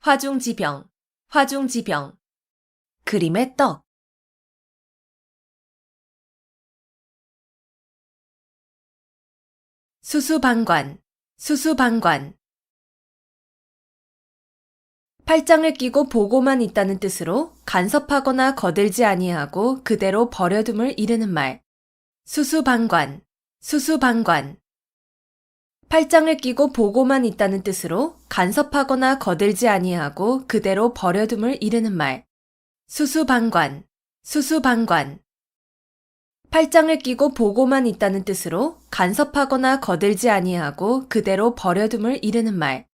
화중지병, 화중지병. 그림의 떡. 수수방관, 수수방관. 팔짱을 끼고 보고만 있다는 뜻으로 간섭하거나 거들지 아니하고 그대로 버려둠을 이르는 말. 수수방관, 수수방관. 팔짱을 끼고 보고만 있다는 뜻으로 간섭하거나 거들지 아니하고 그대로 버려둠을 이르는 말. 수수방관, 수수방관. 팔짱을 끼고 보고만 있다는 뜻으로 간섭하거나 거들지 아니하고 그대로 버려둠을 이르는 말.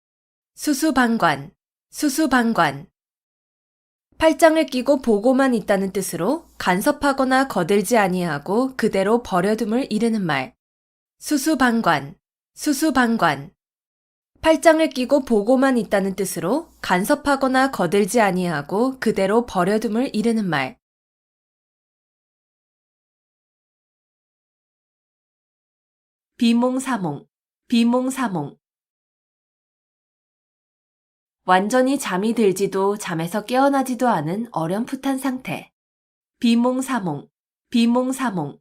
수수방관, 수수방관. 팔짱을 끼고 보고만 있다는 뜻으로 간섭하거나 거들지 아니하고 그대로 버려둠을 이르는 말. 수수방관, 수수방관. 팔짱을 끼고 보고만 있다는 뜻으로 간섭하거나 거들지 아니하고 그대로 버려둠을 이르는 말. 비몽사몽, 비몽사몽. 완전히 잠이 들지도 잠에서 깨어나지도 않은 어렴풋한 상태. 비몽사몽, 비몽사몽.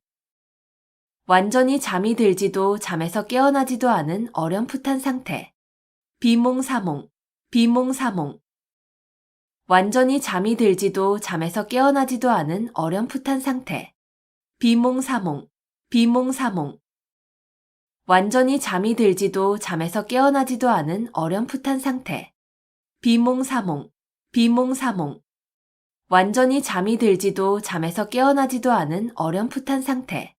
완전히 잠이 들지도 잠에서 깨어나지도 않은 어렴풋한 상태. 비몽사몽, 비몽사몽. 완전히 잠이 들지도 잠에서 깨어나지도 않은 어렴풋한 상태. 비몽사몽, 비몽사몽. 완전히 잠이 들지도 잠에서 깨어나지도 않은 어렴풋한 상태. 비몽사몽, 비몽사몽. 완전히 잠이 들지도 잠에서 깨어나지도 않은 어렴풋한 상태.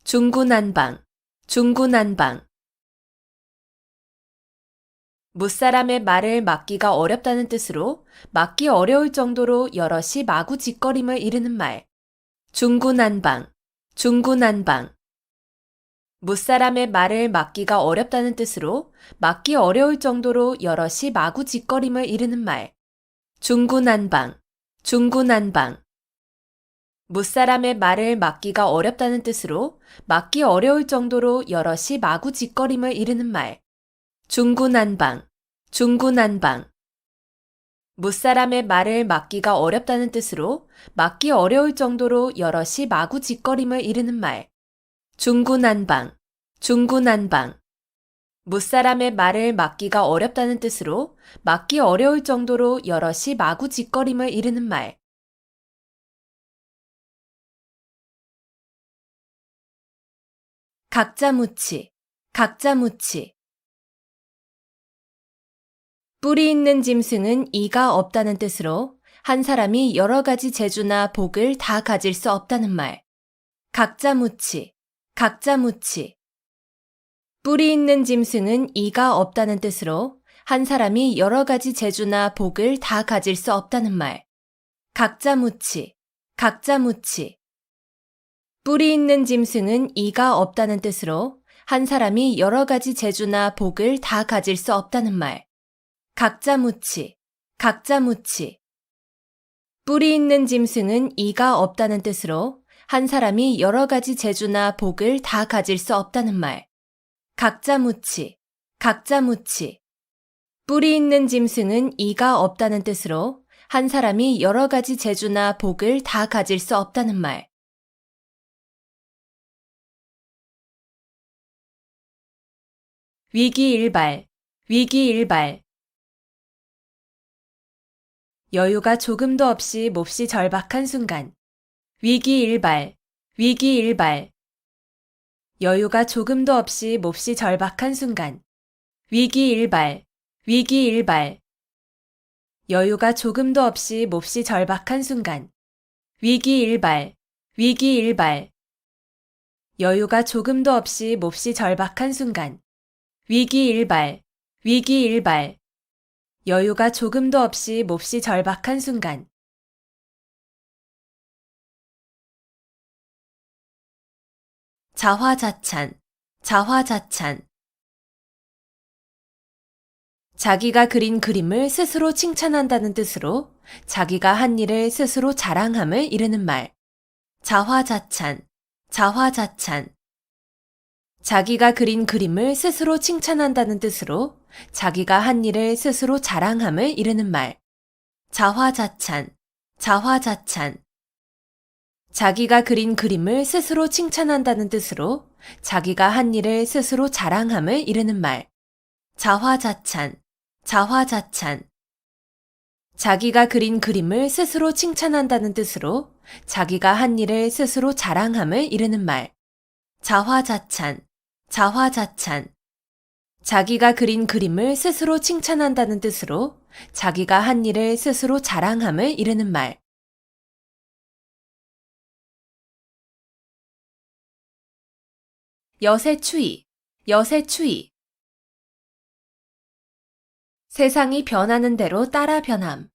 중구난방, 중구난방. 무사람의 말을 막기가 어렵다는 뜻으로 막기 어려울 정도로 여럿이 마구짓거림을 이르는 말. 중구난방, 중구난방. 무사람의 말을 막기가 어렵다는 뜻으로 막기 어려울 정도로 여럿이 마구짓거림을 이르는 말. 중구난방, 중구난방. 무사람의 말을 막기가 어렵다는 뜻으로 막기 어려울 정도로 여럿이 마구짓거림을 이르는 말. 중구난방, 중구난방. 무사람의 말을 막기가 어렵다는 뜻으로 막기 어려울 정도로 여럿이 마구짓거림을 이르는 말. 중구난방, 중구난방. 무사람의 말을 막기가 어렵다는 뜻으로 막기 어려울 정도로 여럿이 마구짓거림을 이르는 말. 각자무치, 각자무치. 뿌리 있는 짐승은 이가 없다는 뜻으로 한 사람이 여러 가지 재주나 복을 다 가질 수 없다는 말. 각자무치, 각자무치. 뿌리 있는 짐승은 이가 없다는 뜻으로 한 사람이 여러 가지 재주나 복을 다 가질 수 없다는 말. 각자무치, 각자무치. 뿌리 있는 짐승은 이가 없다는 뜻으로 한 사람이 여러 가지 재주나 복을 다 가질 수 없다는 말. 각자무치, 각자무치. 뿌리 있는 짐승은 이가 없다는 뜻으로 한 사람이 여러 가지 재주나 복을 다 가질 수 없다는 말. 각자무치, 각자무치. 뿌리 있는 짐승은 이가 없다는 뜻으로 한 사람이 여러 가지 재주나 복을 다 가질 수 없다는 말. 위기일발, 위기일발. 여유가 조금도 없이 몹시 절박한 순간. 위기일발, 위기일발. 여유가 조금도 없이 몹시 절박한 순간. 위기일발, 위기일발. 여유가 조금도 없이 몹시 절박한 순간. 위기일발, 위기일발. 여유가 조금도 없이 몹시 절박한 순간. 위기일발, 위기일발. 여유가 조금도 없이 몹시 절박한 순간. 자화자찬, 자화자찬. 자기가 그린 그림을 스스로 칭찬한다는 뜻으로 자기가 한 일을 스스로 자랑함을 이르는 말. 자화자찬, 자화자찬. 자기가 그린 그림을 스스로 칭찬한다는 뜻으로 자기가 한 일을 스스로 자랑함을 이르는 말. 자화자찬, 자화자찬. 자기가 그린 그림을 스스로 칭찬한다는 뜻으로 자기가 한 일을 스스로 자랑함을 이르는 말. 자화자찬, 자화자찬. 자기가 그린 그림을 스스로 칭찬한다는 뜻으로 자기가 한 일을 스스로 자랑함을 이르는 말. 자화자찬, 자화자찬. 자기가 그린 그림을 스스로 칭찬한다는 뜻으로 자기가 한 일을 스스로 자랑함을 이르는 말. 여세추이, 여세추이. 세상이 변하는 대로 따라 변함.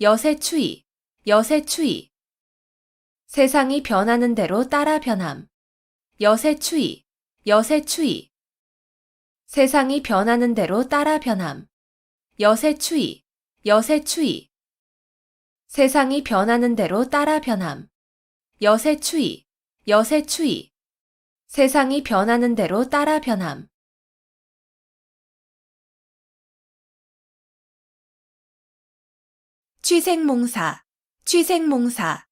여세추이, 여세추이. 세상이 변하는 대로 따라 변함. 여세추이, 여세추이. 세상이 변하는 대로 따라 변함. 여세추이, 여세추이. 세상이 변하는 대로 따라 변함. 여세추이, 여세추이. 세상이 변하는 대로 따라 변함. 취생몽사, 취생몽사.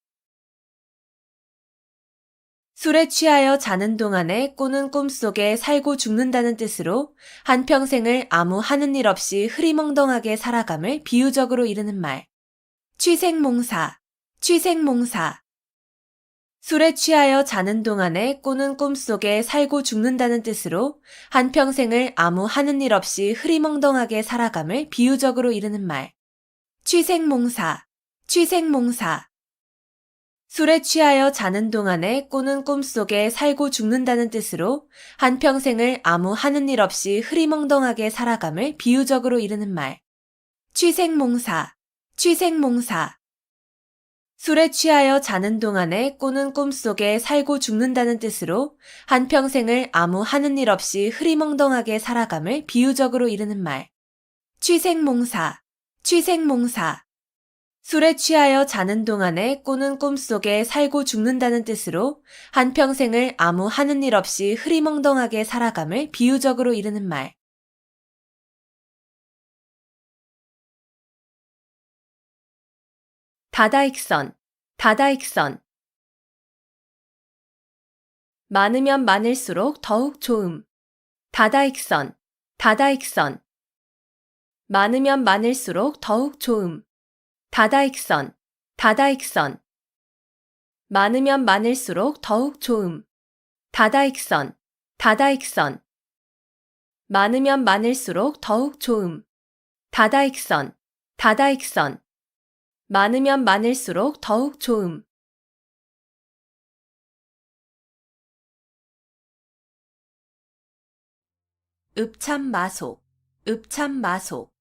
술에 취하여 자는 동안에 꾸는 꿈속에 살고 죽는다는 뜻으로 한평생을 아무 하는 일 없이 흐리멍덩하게 살아감을 비유적으로 이르는 말. 취생몽사, 취생몽사. 술에 취하여 자는 동안에 꾸는 꿈속에 살고 죽는다는 뜻으로 한평생을 아무 하는 일 없이 흐리멍덩하게 살아감을 비유적으로 이르는 말. 취생몽사, 취생몽사. 술에 취하여 자는 동안에 꾸는 꿈속에 살고 죽는다는 뜻으로 한평생을 아무 하는 일 없이 흐리멍덩하게 살아감을 비유적으로 이르는 말. 취생몽사, 취생몽사. 술에 취하여 자는 동안에 꾸는 꿈속에 살고 죽는다는 뜻으로 한평생을 아무 하는 일 없이 흐리멍덩하게 살아감을 비유적으로 이르는 말. 취생몽사, 취생몽사. 술에 취하여 자는 동안에 꾸는 꿈속에 살고 죽는다는 뜻으로 한평생을 아무 하는 일 없이 흐리멍덩하게 살아감을 비유적으로 이르는 말. 다다익선, 다다익선. 많으면 많을수록 더욱 좋음. 다다익선, 다다익선. 많으면 많을수록 더욱 좋음. 다다익선, 다다익선. 많으면 많을수록 더욱 좋음. 다다익선, 다다익선. 많으면 많을수록 더욱 좋음. 다다익선, 다다익선. 많으면 많을수록 더욱 좋음. 읍참마소, 읍참마소.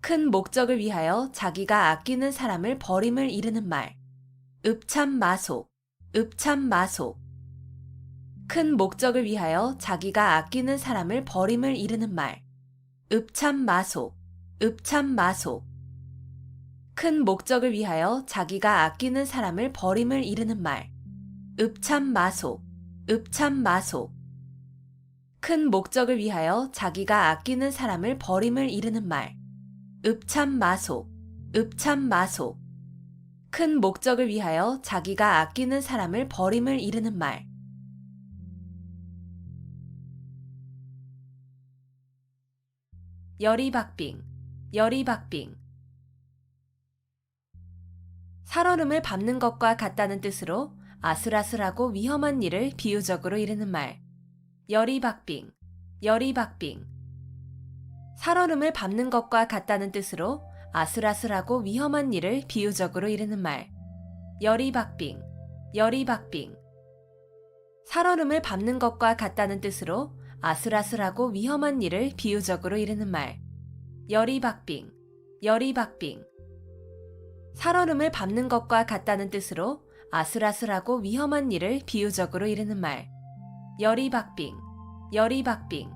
큰 목적을 위하여 자기가 아끼는 사람을 버림을 이르는 말. 읍참마소, 읍참마소. 큰 목적을 위하여 자기가 아끼는 사람을 버림을 이르는 말. 읍참마소, 읍참마소. 큰 목적을 위하여 자기가 아끼는 사람을 버림을 이르는 말. 읍참마소, 읍참마소. 큰 목적을 위하여 자기가 아끼는 사람을 버림을 이르는 말. 읍참마소, 읍참마소. 큰 목적을 위하여 자기가 아끼는 사람을 버림을 이르는 말. 여리박빙, 여리박빙. 살얼음을 밟는 것과 같다는 뜻으로 아슬아슬하고 위험한 일을 비유적으로 이르는 말. 여리박빙, 여리박빙. 살얼음을 밟는 것과 같다는 뜻으로 아슬아슬하고 위험한 일을 비유적으로 이르는 말. 여리박빙, 여리박빙. 살얼음을 밟는 것과 같다는 뜻으로 아슬아슬하고 위험한 일을 비유적으로 이르는 말. 여리박빙, 여리박빙. 살얼음을 밟는 것과 같다는 뜻으로 아슬아슬하고 위험한 일을 비유적으로 이르는 말. 여리박빙, 여리박빙.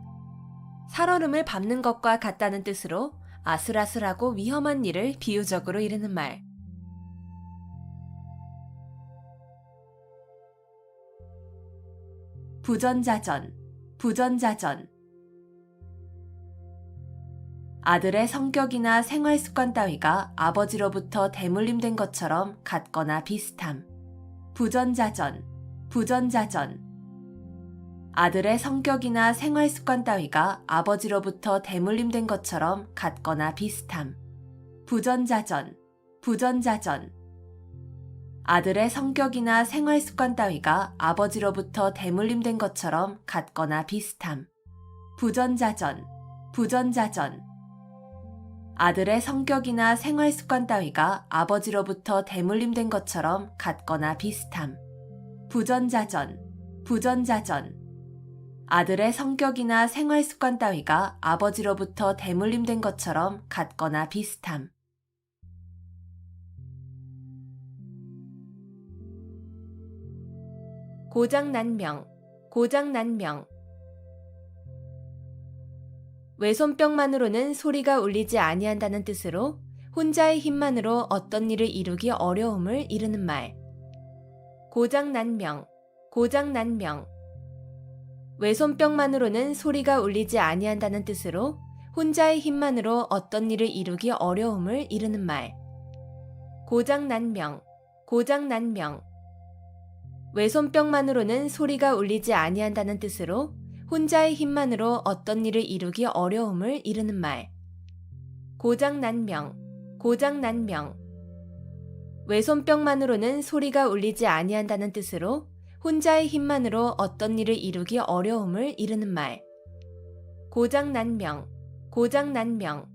살얼음을 밟는 것과 같다는 뜻으로 아슬아슬하고 위험한 일을 비유적으로 이르는 말. 부전자전, 부전자전. 아들의 성격이나 생활 습관 따위가 아버지로부터 대물림된 것처럼 같거나 비슷함. 부전자전, 부전자전. 아들의 성격이나 생활 습관 따위가 아버지로부터 대물림된 것처럼 같거나 비슷함. 부전자전, 부전자전. 아들의 성격이나 생활 습관 따위가 아버지로부터 대물림된 것처럼 같거나 비슷함. 부전자전, 부전자전. 아들의 성격이나 생활 습관 따위가 아버지로부터 대물림된 것처럼 같거나 비슷함. 부전자전, 부전자전. 아들의 성격이나 생활 습관 따위가 아버지로부터 대물림된 것처럼 같거나 비슷함. 고장난명, 고장난명. 외손병만으로는 소리가 울리지 아니한다는 뜻으로 혼자의 힘만으로 어떤 일을 이루기 어려움을 이르는 말. 고장난 명, 고장난 명. 왼손뼉만으로는 소리가 울리지 아니한다는 뜻으로 혼자의 힘만으로 어떤 일을 이루기 어려움을 이르는 말. 고장난 명, 고장난 명. 왼손뼉만으로는 소리가 울리지 아니한다는 뜻으로 혼자의 힘만으로 어떤 일을 이루기 어려움을 이르는 말. 고장난 명, 고장난 명. 왼손뼉만으로는 소리가 울리지 아니한다는 뜻으로 혼자의 힘만으로 어떤 일을 이루기 어려움을 이르는 말. 고장난 명, 고장난 명.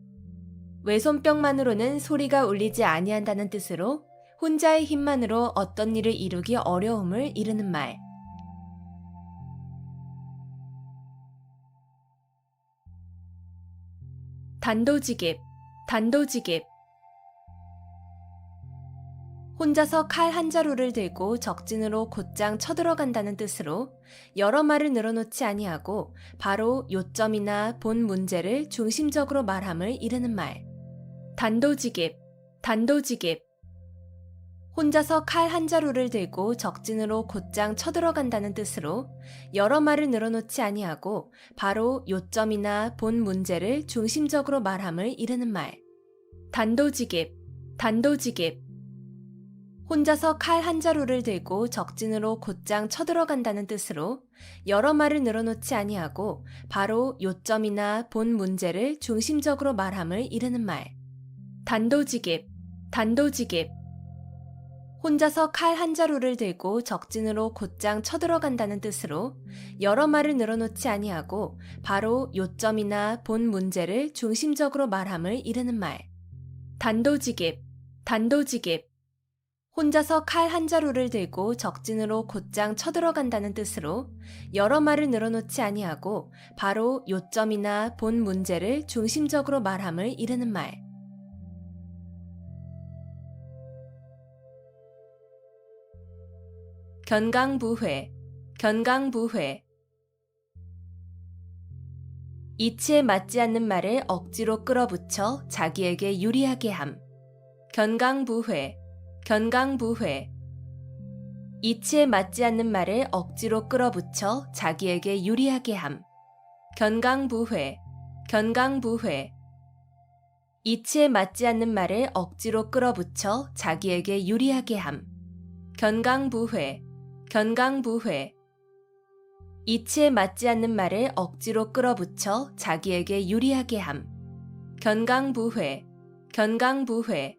왼손뼉만으로는 소리가 울리지 아니한다는 뜻으로 혼자의 힘만으로 어떤 일을 이루기 어려움을 이르는 말. 단도직입, 단도직입. 혼자서 칼 한 자루를 들고 적진으로 곧장 쳐들어간다는 뜻으로 여러 말을 늘어놓지 아니하고 바로 요점이나 본 문제를 중심적으로 말함을 이르는 말. 단도직입, 단도직입. 혼자서 칼 한 자루를 들고 적진으로 곧장 쳐들어간다는 뜻으로 여러 말을 늘어놓지 아니하고 바로 요점이나 본 문제를 중심적으로 말함을 이르는 말. 단도직입, 단도직입. 혼자서 칼 한 자루를 들고 적진으로 곧장 쳐들어간다는 뜻으로 여러 말을 늘어놓지 아니하고 바로 요점이나 본 문제를 중심적으로 말함을 이르는 말. 단도직입, 단도직입. 혼자서 칼 한 자루를 들고 적진으로 곧장 쳐들어간다는 뜻으로 여러 말을 늘어놓지 아니하고 바로 요점이나 본 문제를 중심적으로 말함을 이르는 말. 단도직입, 단도직입. 혼자서 칼 한 자루를 들고 적진으로 곧장 쳐들어간다는 뜻으로 여러 말을 늘어놓지 아니하고 바로 요점이나 본 문제를 중심적으로 말함을 이르는 말. 견강부회, 견강부회. 이치에 맞지 않는 말을 억지로 끌어붙여 자기에게 유리하게 함. 견강부회, 견강부회. 이치에 맞지 않는 말을 억지로 끌어붙여 자기에게 유리하게 함. 견강부회, 견강부회. 이치에 맞지 않는 말을 억지로 끌어붙여 자기에게 유리하게 함. 견강부회, 견강부회. 이치에 맞지 않는 말을 억지로 끌어붙여 자기에게 유리하게 함. 견강부회, 견강부회.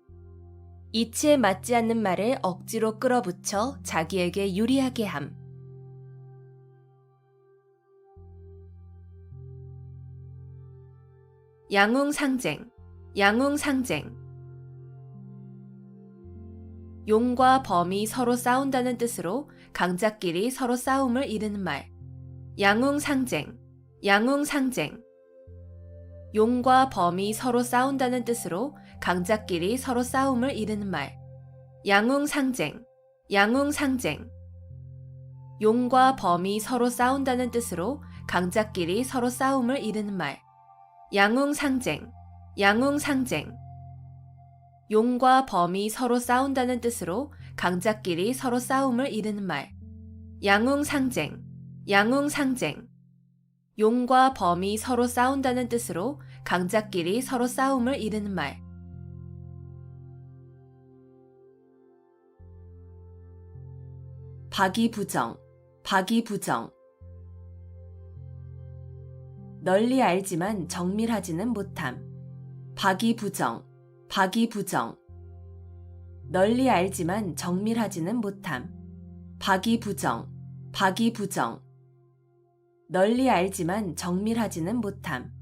이치에 맞지 않는 말을 억지로 끌어붙여 자기에게 유리하게 함. 양웅상쟁, 양웅상쟁. 용과 범이 서로 싸운다는 뜻으로 강자끼리 서로 싸움을 이르는 말. 양웅상쟁, 양웅상쟁. 용과 범이 서로 싸운다는 뜻으로 강자끼리 서로 싸움을 이르는 말. 양웅상쟁, 양웅상쟁. 용과 범이 서로 싸운다는 뜻으로 강자끼리 서로 싸움을 이르는 말. 양웅상쟁, 양웅상쟁. 용과 범이 서로 싸운다는 뜻으로 강자끼리 서로 싸움을 이르는 말. 양웅상쟁, 양웅상쟁. 용과 범이 서로 싸운다는 뜻으로 강자끼리 서로 싸움을 이르는 말. 박이부정, 박이부정. 널리 알지만 정밀하지는 못함. 박이부정, 박이부정. 널리 알지만 정밀하지는 못함. 박이부정, 박이부정. 널리 알지만 정밀하지는 못함.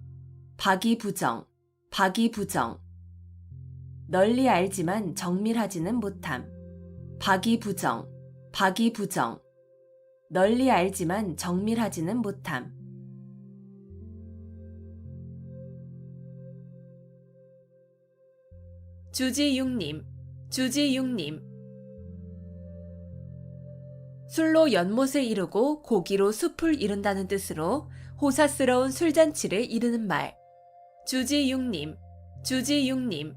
박이부정, 박이부정. 널리 알지만 정밀하지는 못함. 박이부정, 박이부정. 널리 알지만 정밀하지는 못함. 주지육님, 주지육님. 술로 연못을 이루고 고기로 숲을 이룬다는 뜻으로 호사스러운 술잔치를 이루는 말. 주지육님, 주지육님.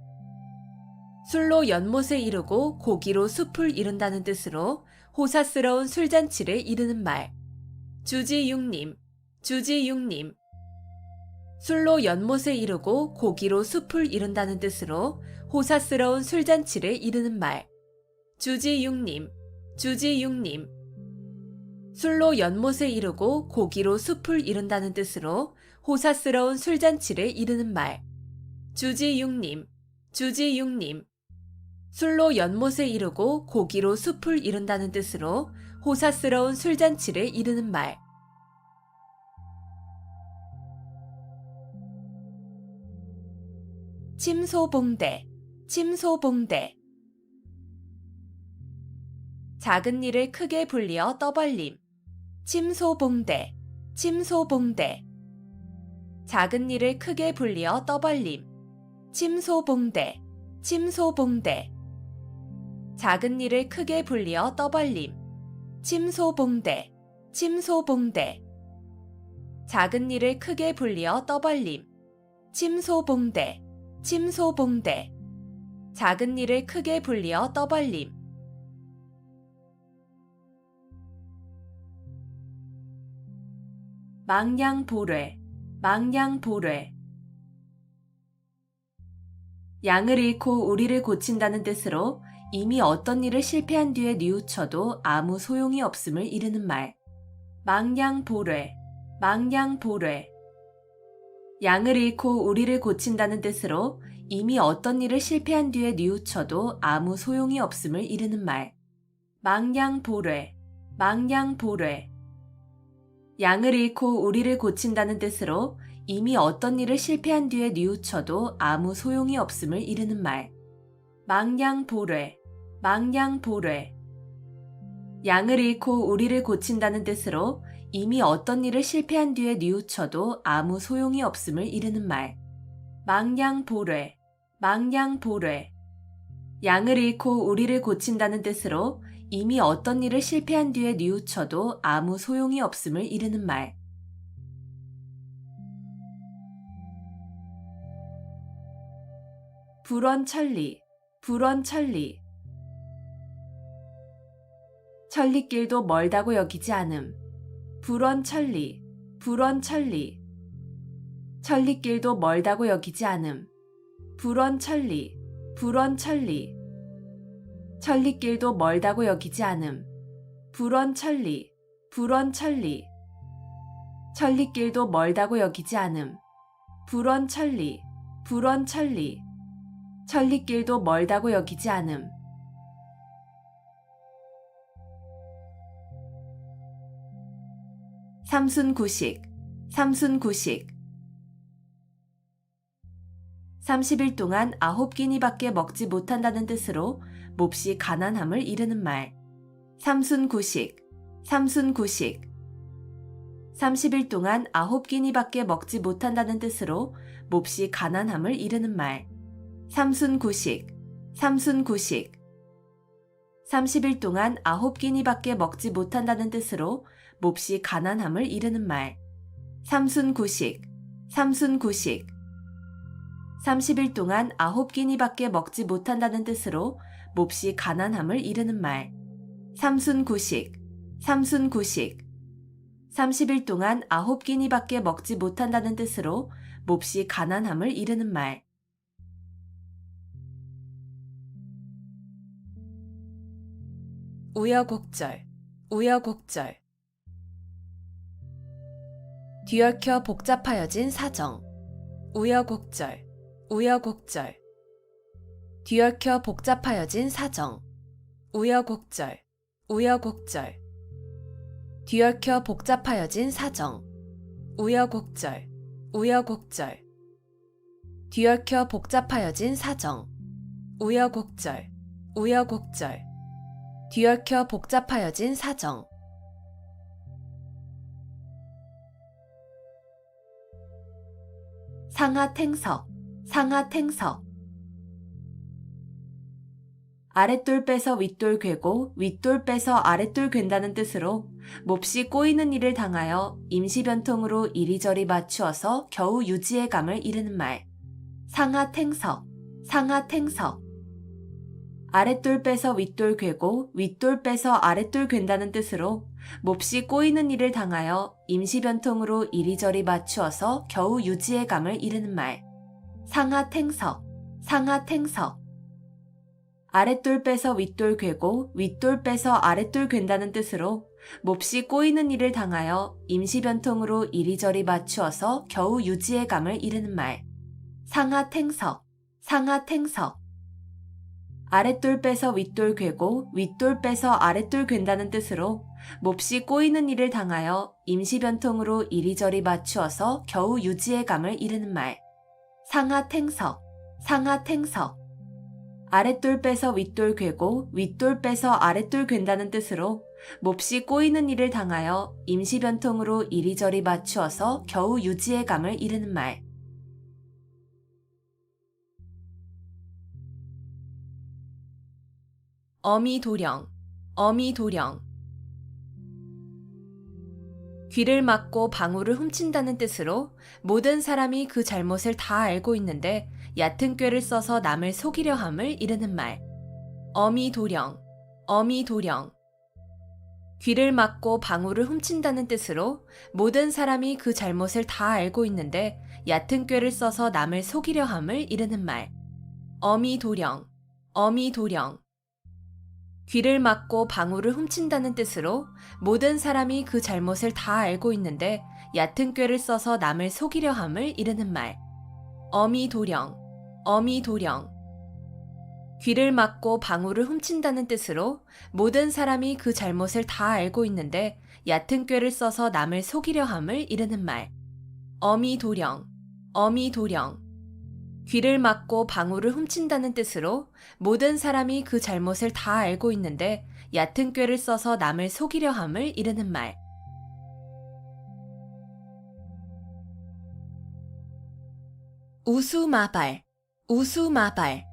술로 연못을 이루고 고기로 숲을 이룬다는 뜻으로 호사스러운 술잔치를 이르는 말. 주지육림, 주지육림. 술로 연못을 이루고 고기로 숲을 이룬다는 뜻으로 호사스러운 술잔치를 이르는 말. 주지육림, 주지육림. 술로 연못을 이루고 고기로 숲을 이룬다는 뜻으로 호사스러운 술잔치를 이르는 말. 주지육림, 주지육림. 술로 연못을 이루고 고기로 숲을 이룬다는 뜻으로 호사스러운 술잔치를 이르는 말. 침소봉대, 침소봉대. 작은 일을 크게 불리어 떠벌림. 침소봉대, 침소봉대. 작은 일을 크게 불리어 떠벌림. 침소봉대, 침소봉대. 작은 일을 크게 불리어 떠벌림. 침소봉대, 침소봉대. 작은 일을 크게 불리어 떠벌림. 침소봉대, 침소봉대. 작은 일을 크게 불리어 떠벌림. 망량보뢰, 망량보뢰. 양을 잃고 우리를 고친다는 뜻으로 이미 어떤 일을 실패한 뒤에 뉘우쳐도 아무 소용이 없음을 이르는 말. 망량보뢰, 망량보뢰. 양을 잃고 우리를 고친다는 뜻으로 이미 어떤 일을 실패한 뒤에 뉘우쳐도 아무 소용이 없음을 이르는 말. 망량보뢰, 망량보뢰. 양을 잃고 우리를 고친다는 뜻으로 이미 어떤 일을 실패한 뒤에 뉘우쳐도 아무 소용이 없음을 이르는 말. 망량보뢰, 망량보뢰. 양을 잃고 우리를 고친다는 뜻으로 이미 어떤 일을 실패한 뒤에 뉘우쳐도 아무 소용이 없음을 이르는 말. 망량보뢰, 망량보뢰. 양을 잃고 우리를 고친다는 뜻으로 이미 어떤 일을 실패한 뒤에 뉘우쳐도 아무 소용이 없음을 이르는 말. 불원천리, 불원천리. 천리길도 멀다고 여기지 않음. 불원천리, 불원천리. 천리길도 멀다고 여기지 않음. 불원천리, 불원천리. 천리길도 멀다고 여기지 않음. 불원천리, 불원천리. 천리길도 멀다고 여기지 않음. 불원천리, 불원천리. 천리길도 멀다고 여기지 않음. 삼순구식, 삼순구식. 30일 동안 9끼니밖에 먹지 못한다는 뜻으로 몹시 가난함을 이르는 말. 삼순구식, 삼순구식. 30일 동안 9끼니밖에 먹지 못한다는 뜻으로 몹시 가난함을 이르는 말. 삼순구식, 삼순구식. 30일 동안 9끼니밖에 먹지 못한다는 뜻으로 몹시 가난함을 이르는 말. 삼순구식, 삼순구식. 30일 동안 9끼니밖에 먹지 못한다는 뜻으로 몹시 가난함을 이르는 말. 삼순구식, 삼순구식. 30일 동안 9끼니밖에 먹지 못한다는 뜻으로 몹시 가난함을 이르는 말. 우여곡절, 우여곡절. 뒤얽혀 복잡하여진 사정. 우여곡절, 우여곡절. 뒤얽혀 복잡하여진 사정. 우여곡절, 우여곡절. 뒤얽혀 복잡하여진 사정. 우여곡절, 우여곡절. 뒤얽혀 복잡하여진 사정. 우여곡절, 우여곡절. 뒤얽혀 복잡하여진 사정. 상하탱석, 상하탱석. 아랫돌 빼서 윗돌 괴고 윗돌 빼서 아랫돌 괜다는 뜻으로 몹시 꼬이는 일을 당하여 임시변통으로 이리저리 맞추어서 겨우 유지의 감을 이르는 말. 상하탱석, 상하탱석. 아랫돌 빼서 윗돌 괴고 윗돌 빼서 아랫돌 괜다는 뜻으로 몹시 꼬이는 일을 당하여 임시변통으로 이리저리 맞추어서 겨우 유지의 감을 이르는 말. 상하탱석, 상하탱석. 아랫돌 빼서 윗돌 괴고 윗돌 빼서 아랫돌 괜다는 뜻으로 몹시 꼬이는 일을 당하여 임시변통으로 이리저리 맞추어서 겨우 유지의 감을 이르는 말. 상하탱석, 상하탱석. 아랫돌 빼서 윗돌 괴고 윗돌 빼서 아랫돌 괜다는 뜻으로 몹시 꼬이는 일을 당하여 임시변통으로 이리저리 맞추어서 겨우 유지의 감을 이르는 말. 상하탱석, 상하탱석. 아랫돌 빼서 윗돌 괴고 윗돌 빼서 아랫돌 괜다는 뜻으로 몹시 꼬이는 일을 당하여 임시변통으로 이리저리 맞추어서 겨우 유지의 감을 이르는 말. 어미도령, 어미도령. 귀를 막고 방울을 훔친다는 뜻으로 모든 사람이 그 잘못을 다 알고 있는데 얕은 꾀를 써서 남을 속이려 함을 이르는 말. 어미도령, 어미도령. 귀를 막고 방울을 훔친다는 뜻으로 모든 사람이 그 잘못을 다 알고 있는데 얕은 꾀를 써서 남을 속이려 함을 이르는 말. 어미도령, 어미도령. 귀를 막고 방울을 훔친다는 뜻으로 모든 사람이 그 잘못을 다 알고 있는데 얕은 꾀를 써서 남을 속이려 함을 이르는 말. 어미도령, 어미도령. 귀를 막고 방울을 훔친다는 뜻으로 모든 사람이 그 잘못을 다 알고 있는데 얕은 꾀를 써서 남을 속이려 함을 이르는 말. 어미도령, 어미도령. 귀를 막고 방울을 훔친다는 뜻으로 모든 사람이 그 잘못을 다 알고 있는데 얕은 꾀를 써서 남을 속이려 함을 이르는 말. 우수마발, 우수마발.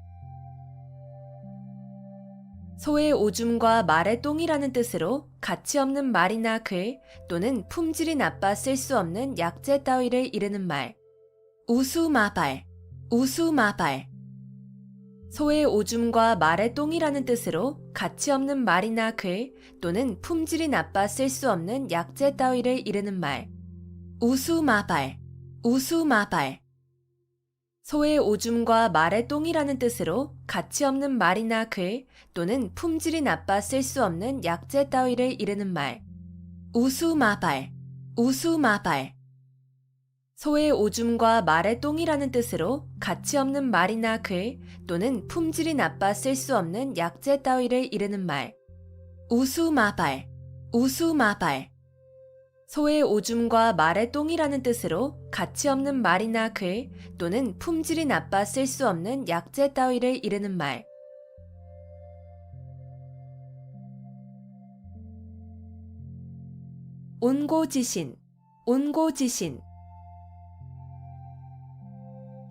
소의 오줌과 말의 똥이라는 뜻으로 가치 없는 말이나 글 또는 품질이 나빠 쓸 수 없는 약재 따위를 이르는 말. 우수마발, 우수마발. 소의 오줌과 말의 똥이라는 뜻으로 가치 없는 말이나 글 또는 품질이 나빠 쓸 수 없는 약재 따위를 이르는 말. 우수마발, 우수마발. 소의 오줌과 말의 똥이라는 뜻으로 가치 없는 말이나 글 또는 품질이 나빠 쓸 수 없는 약재 따위를 이르는 말. 우수마발, 우수마발. 소의 오줌과 말의 똥이라는 뜻으로 가치 없는 말이나 글 또는 품질이 나빠 쓸 수 없는 약재 따위를 이르는 말. 우수마발, 우수마발. 소의 오줌과 말의 똥이라는 뜻으로 가치 없는 말이나 글 또는 품질이 나빠 쓸 수 없는 약재 따위를 이르는 말. 온고지신, 온고지신.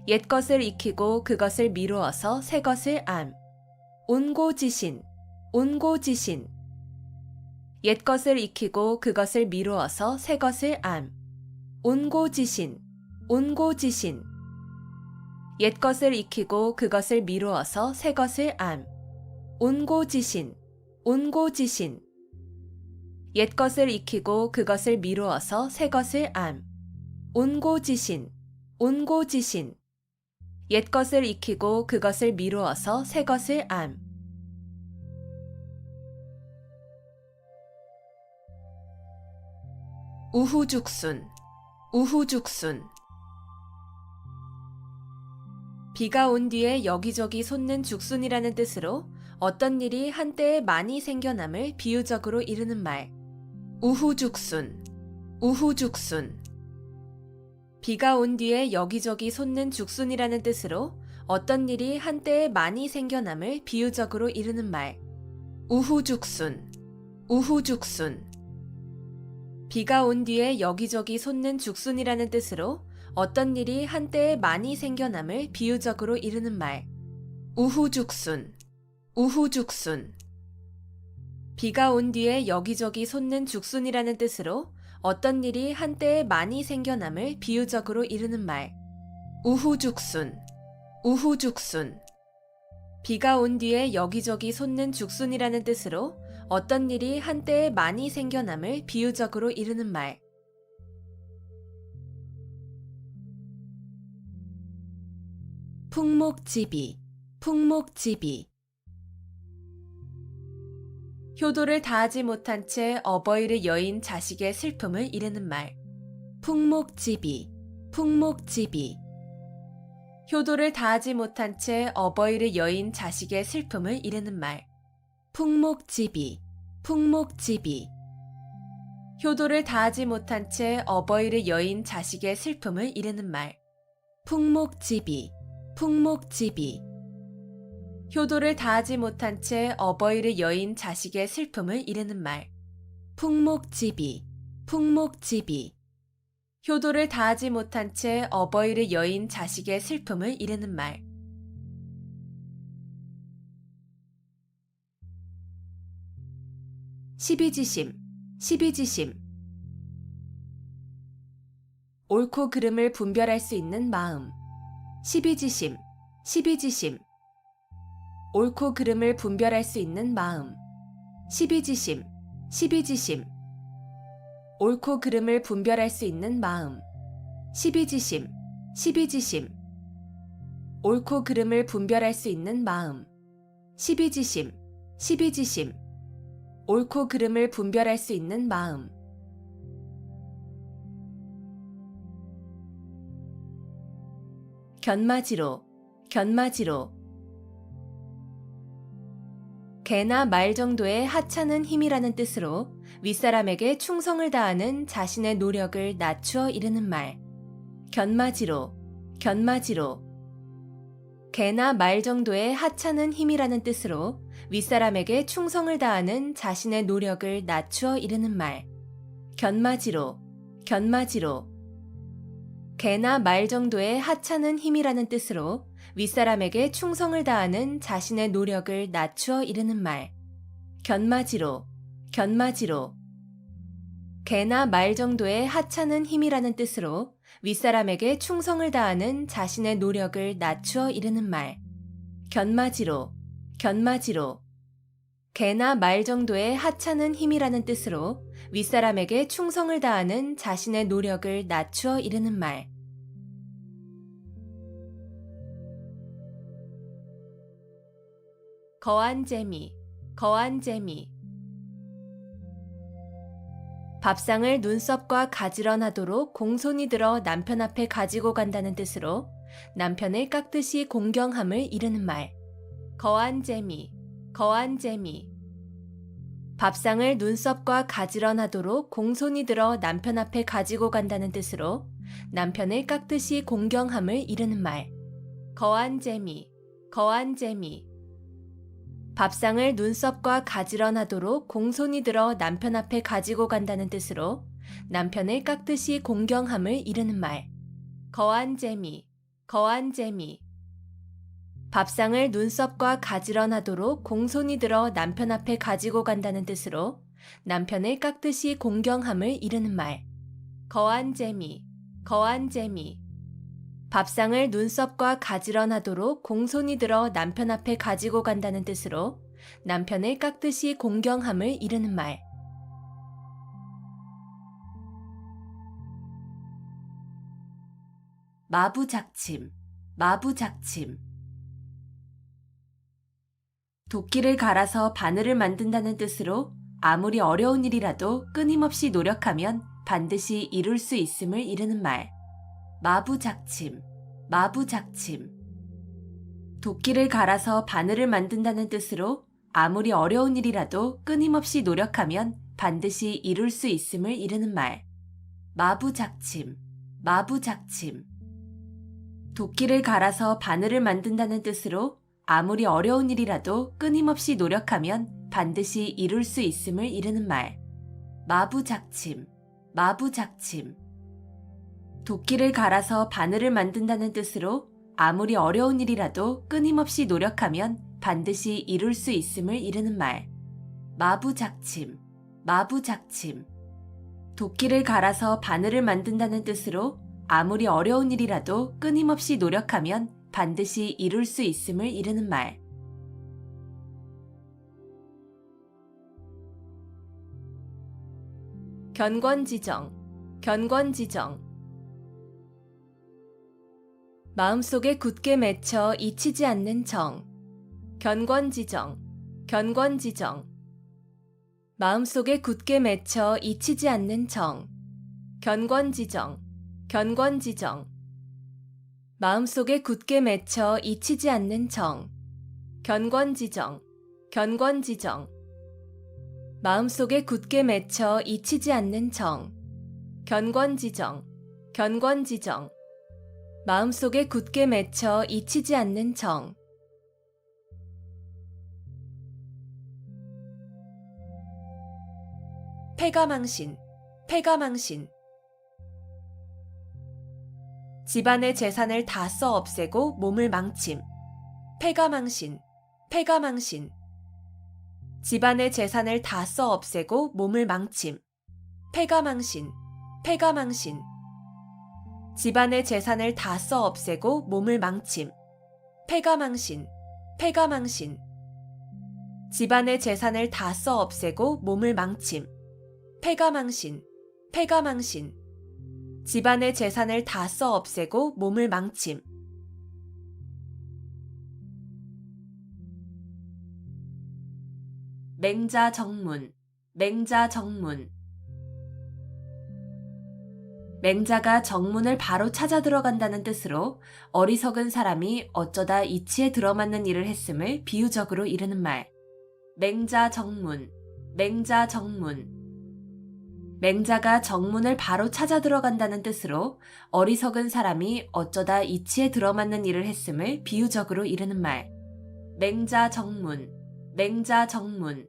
옛것을 익히고 그것을 미루어서 새것을 암. 온고지신, 온고지신. 옛것을 익히고 그것을 미루어서 새것을 암. 온고지신, 온고지신. 옛것을 익히고 그것을 미루어서 새것을 암. 온고지신, 온고지신. 옛것을 익히고 그것을 미루어서 새것을 암. 온고지신, 온고지신. 옛것을 익히고 그것을 미루어서 새것을 암. 우후죽순, 우후죽순. 비가 온 뒤에 여기저기 솟는 죽순이라는 뜻으로 어떤 일이 한때에 많이 생겨남을 비유적으로 이르는 말. 우후죽순, 우후죽순. 비가 온 뒤에 여기저기 솟는 죽순이라는 뜻으로 어떤 일이 한때에 많이 생겨남을 비유적으로 이르는 말. 우후죽순, 우후죽순. 비가 온 뒤에 여기저기 솟는 죽순이라는 뜻으로 어떤 일이 한때에 많이 생겨남을 비유적으로 이르는 말. 우후죽순, 우후죽순. 비가 온 뒤에 여기저기 솟는 죽순이라는 뜻으로 어떤 일이 한때에 많이 생겨남을 비유적으로 이르는 말. 우후죽순, 우후죽순. 비가 온 뒤에 여기저기 솟는 죽순이라는 뜻으로 어떤 일이 한때에 많이 생겨남을 비유적으로 이르는 말. 풍목지비, 풍목지비. 효도를 다하지 못한 채 어버이를 여인 자식의 슬픔을 이르는 말. 풍목지비, 풍목지비. 효도를 다하지 못한 채 어버이를 여인 자식의 슬픔을 이르는 말. 풍목지비, 풍목지비. 효도를 다하지 못한 채 어버이를 여인 자식의 슬픔을 이르는 말. 풍목지비, 풍목지비. 효도를 다하지 못한 채 어버이를 여인 자식의 슬픔을 이르는 말. 풍목지비, 풍목지비. 효도를 다하지 못한 채 어버이를 여인 자식의 슬픔을 이르는 말. 시비지심, 시비지심. 옳고 그름을 분별할 수 있는 마음. 시비지심, 시비지심. 옳고 그름을 분별할 수 있는 마음. 시비지심, 시비지심. 옳고 그름을 분별할 수 있는 마음. 시비지심, 시비지심. 옳고 그름을 분별할 수 있는 마음. 시비지심, 시비지심. 옳고 그름을 분별할 수 있는 마음. 견마지로, 견마지로. 개나 말 정도의 하찮은 힘이라는 뜻으로 윗사람에게 충성을 다하는 자신의 노력을 낮추어 이르는 말. 견마지로, 견마지로. 개나 말 정도의 하찮은 힘이라는 뜻으로 윗사람에게 충성을 다하는 자신의 노력을 낮추어 이르는 말. 견마지로, 견마지로. 개나 말 정도의 하찮은 힘이라는 뜻으로 윗사람에게 충성을 다하는 자신의 노력을 낮추어 이르는 말. 견마지로, 견마지로. 개나 말 정도의 하찮은 힘이라는 뜻으로 윗사람에게 충성을 다하는 자신의 노력을 낮추어 이르는 말. 견마지로, 견마지로. 개나 말 정도의 하찮은 힘이라는 뜻으로 윗사람에게 충성을 다하는 자신의 노력을 낮추어 이르는 말. 거한 재미, 거한 재미. 밥상을 눈썹과 가지런하도록 공손히 들어 남편 앞에 가지고 간다는 뜻으로 남편을 깎듯이 공경함을 이르는 말. 거한 재미, 거한 재미. 밥상을 눈썹과 가지런하도록 공손히 들어 남편 앞에 가지고 간다는 뜻으로 남편을 깎듯이 공경함을 이르는 말. 거한 재미, 거한 재미. 밥상을 눈썹과 가지런하도록 공손히 들어 남편 앞에 가지고 간다는 뜻으로 남편을 깎듯이 공경함을 이르는 말. 거한 재미, 거한 재미. 밥상을 눈썹과 가지런하도록 공손히 들어 남편 앞에 가지고 간다는 뜻으로 남편을 깎듯이 공경함을 이르는 말. 거한 재미, 거한 재미. 밥상을 눈썹과 가지런하도록 공손히 들어 남편 앞에 가지고 간다는 뜻으로 남편을 깎듯이 공경함을 이르는 말. 마부작침, 마부작침. 도끼를 갈아서 바늘을 만든다는 뜻으로 아무리 어려운 일이라도 끊임없이 노력하면 반드시 이룰 수 있음을 이르는 말. 마부작침, 마부작침. 도끼를 갈아서 바늘을 만든다는 뜻으로 아무리 어려운 일이라도 끊임없이 노력하면 반드시 이룰 수 있음을 이르는 말. 마부작침, 마부작침. 도끼를 갈아서 바늘을 만든다는 뜻으로 아무리 어려운 일이라도 끊임없이 노력하면 반드시 이룰 수 있음을 이르는 말. 마부작침, 마부작침. 도끼를 갈아서 바늘을 만든다는 뜻으로 아무리 어려운 일이라도 끊임없이 노력하면 반드시 이룰 수 있음을 이르는 말. 마부작침, 마부작침. 도끼를 갈아서 바늘을 만든다는 뜻으로 아무리 어려운 일이라도 끊임없이 노력하면 반드시 이룰 수 있음을 이르는 말. 견권지정, 견권지정. 마음속에 굳게 맺혀 잊히지 않는 정, 견권지정, 견권지정. 마음속에 굳게 맺혀 잊히지 않는 정, 견권지정, 견권지정. 마음속에 굳게 맺혀 잊히지 않는 정, 견권지정, 견권지정. 마음속에 굳게 맺혀 잊히지 않는 정, 견권지정, 견권지정. 마음속에 굳게 맺혀 잊히지 않는 정. 패가망신, 패가망신. 집안의 재산을 다 써 없애고 몸을 망침. 패가망신, 패가망신. 집안의 재산을 다 써 없애고 몸을 망침. 패가망신, 패가망신. 집안의 재산을 다 써 없애고 몸을 망침. 패가망신, 패가망신. 집안의 재산을 다 써 없애고 몸을 망침. 패가망신, 패가망신. 집안의 재산을 다 써 없애고 몸을 망침. 맹자정문, 맹자정문. 맹자가 정문을 바로 찾아 들어간다는 뜻으로 어리석은 사람이 어쩌다 이치에 들어맞는 일을 했음을 비유적으로 이르는 말. 맹자정문, 맹자정문. 맹자가 정문을 바로 찾아 들어간다는 뜻으로 어리석은 사람이 어쩌다 이치에 들어맞는 일을 했음을 비유적으로 이르는 말. 맹자정문, 맹자정문.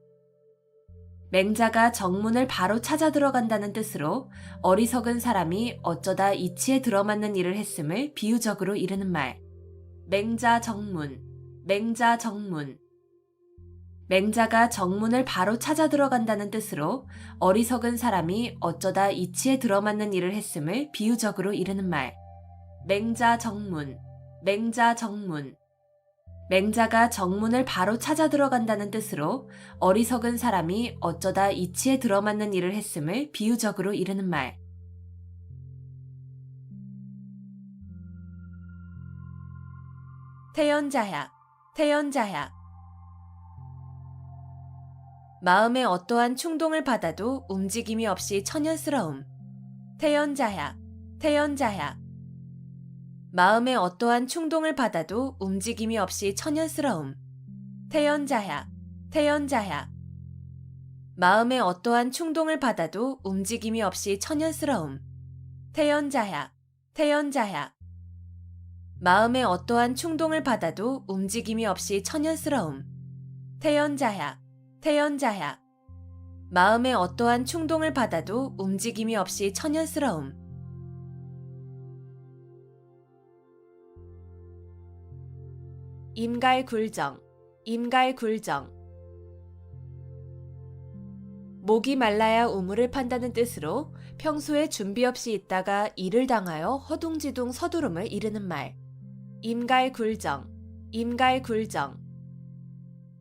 맹자가 정문을 바로 찾아 들어간다는 뜻으로 어리석은 사람이 어쩌다 이치에 들어맞는 일을 했음을 비유적으로 이르는 말. 맹자정문, 맹자정문. 맹자가 정문을 바로 찾아 들어간다는 뜻으로 어리석은 사람이 어쩌다 이치에 들어맞는 일을 했음을 비유적으로 이르는 말. 맹자정문, 맹자정문. 맹자가 정문을 바로 찾아 들어간다는 뜻으로 어리석은 사람이 어쩌다 이치에 들어맞는 일을 했음을 비유적으로 이르는 말. 태연자약, 태연자약. 마음에 어떠한 충동을 받아도 움직임이 없이 천연스러움. 태연자약, 태연자약. 마음에 어떠한 충동을 받아도 움직임이 없이 천연스러움. 태연자약, 태연자약. 마음에 어떠한 충동을 받아도 움직임이 없이 천연스러움. 태연자약, 태연자약. 마음에 어떠한 충동을 받아도 움직임이 없이 천연스러움. 태연자약, 태연자약. 마음에 어떠한 충동을 받아도 움직임이 없이 천연스러움. 임갈굴정, 임갈굴정. 목이 말라야 우물을 판다는 뜻으로 평소에 준비 없이 있다가 일을 당하여 허둥지둥 서두름을 이르는 말. 임갈굴정, 임갈굴정.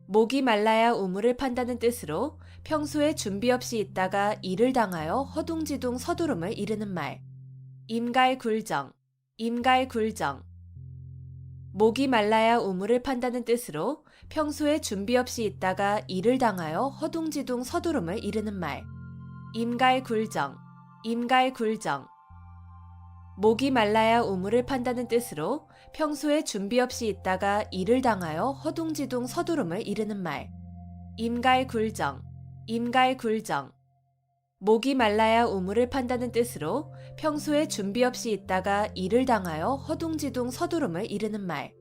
목이 말라야 우물을 판다는 뜻으로 평소에 준비 없이 있다가 일을 당하여 허둥지둥 서두름을 이르는 말. 임갈굴정, 임갈굴정. 목이 말라야 우물을 판다는 뜻으로 평소에 준비 없이 있다가 일을 당하여 허둥지둥 서두름을 이르는 말. 임갈굴정, 임갈굴정. 목이 말라야 우물을 판다는 뜻으로 평소에 준비 없이 있다가 일을 당하여 허둥지둥 서두름을 이르는 말. 임갈굴정, 임갈굴정. 목이 말라야 우물을 판다는 뜻으로 평소에 준비 없이 있다가 일을 당하여 허둥지둥 서두름을 이르는 말.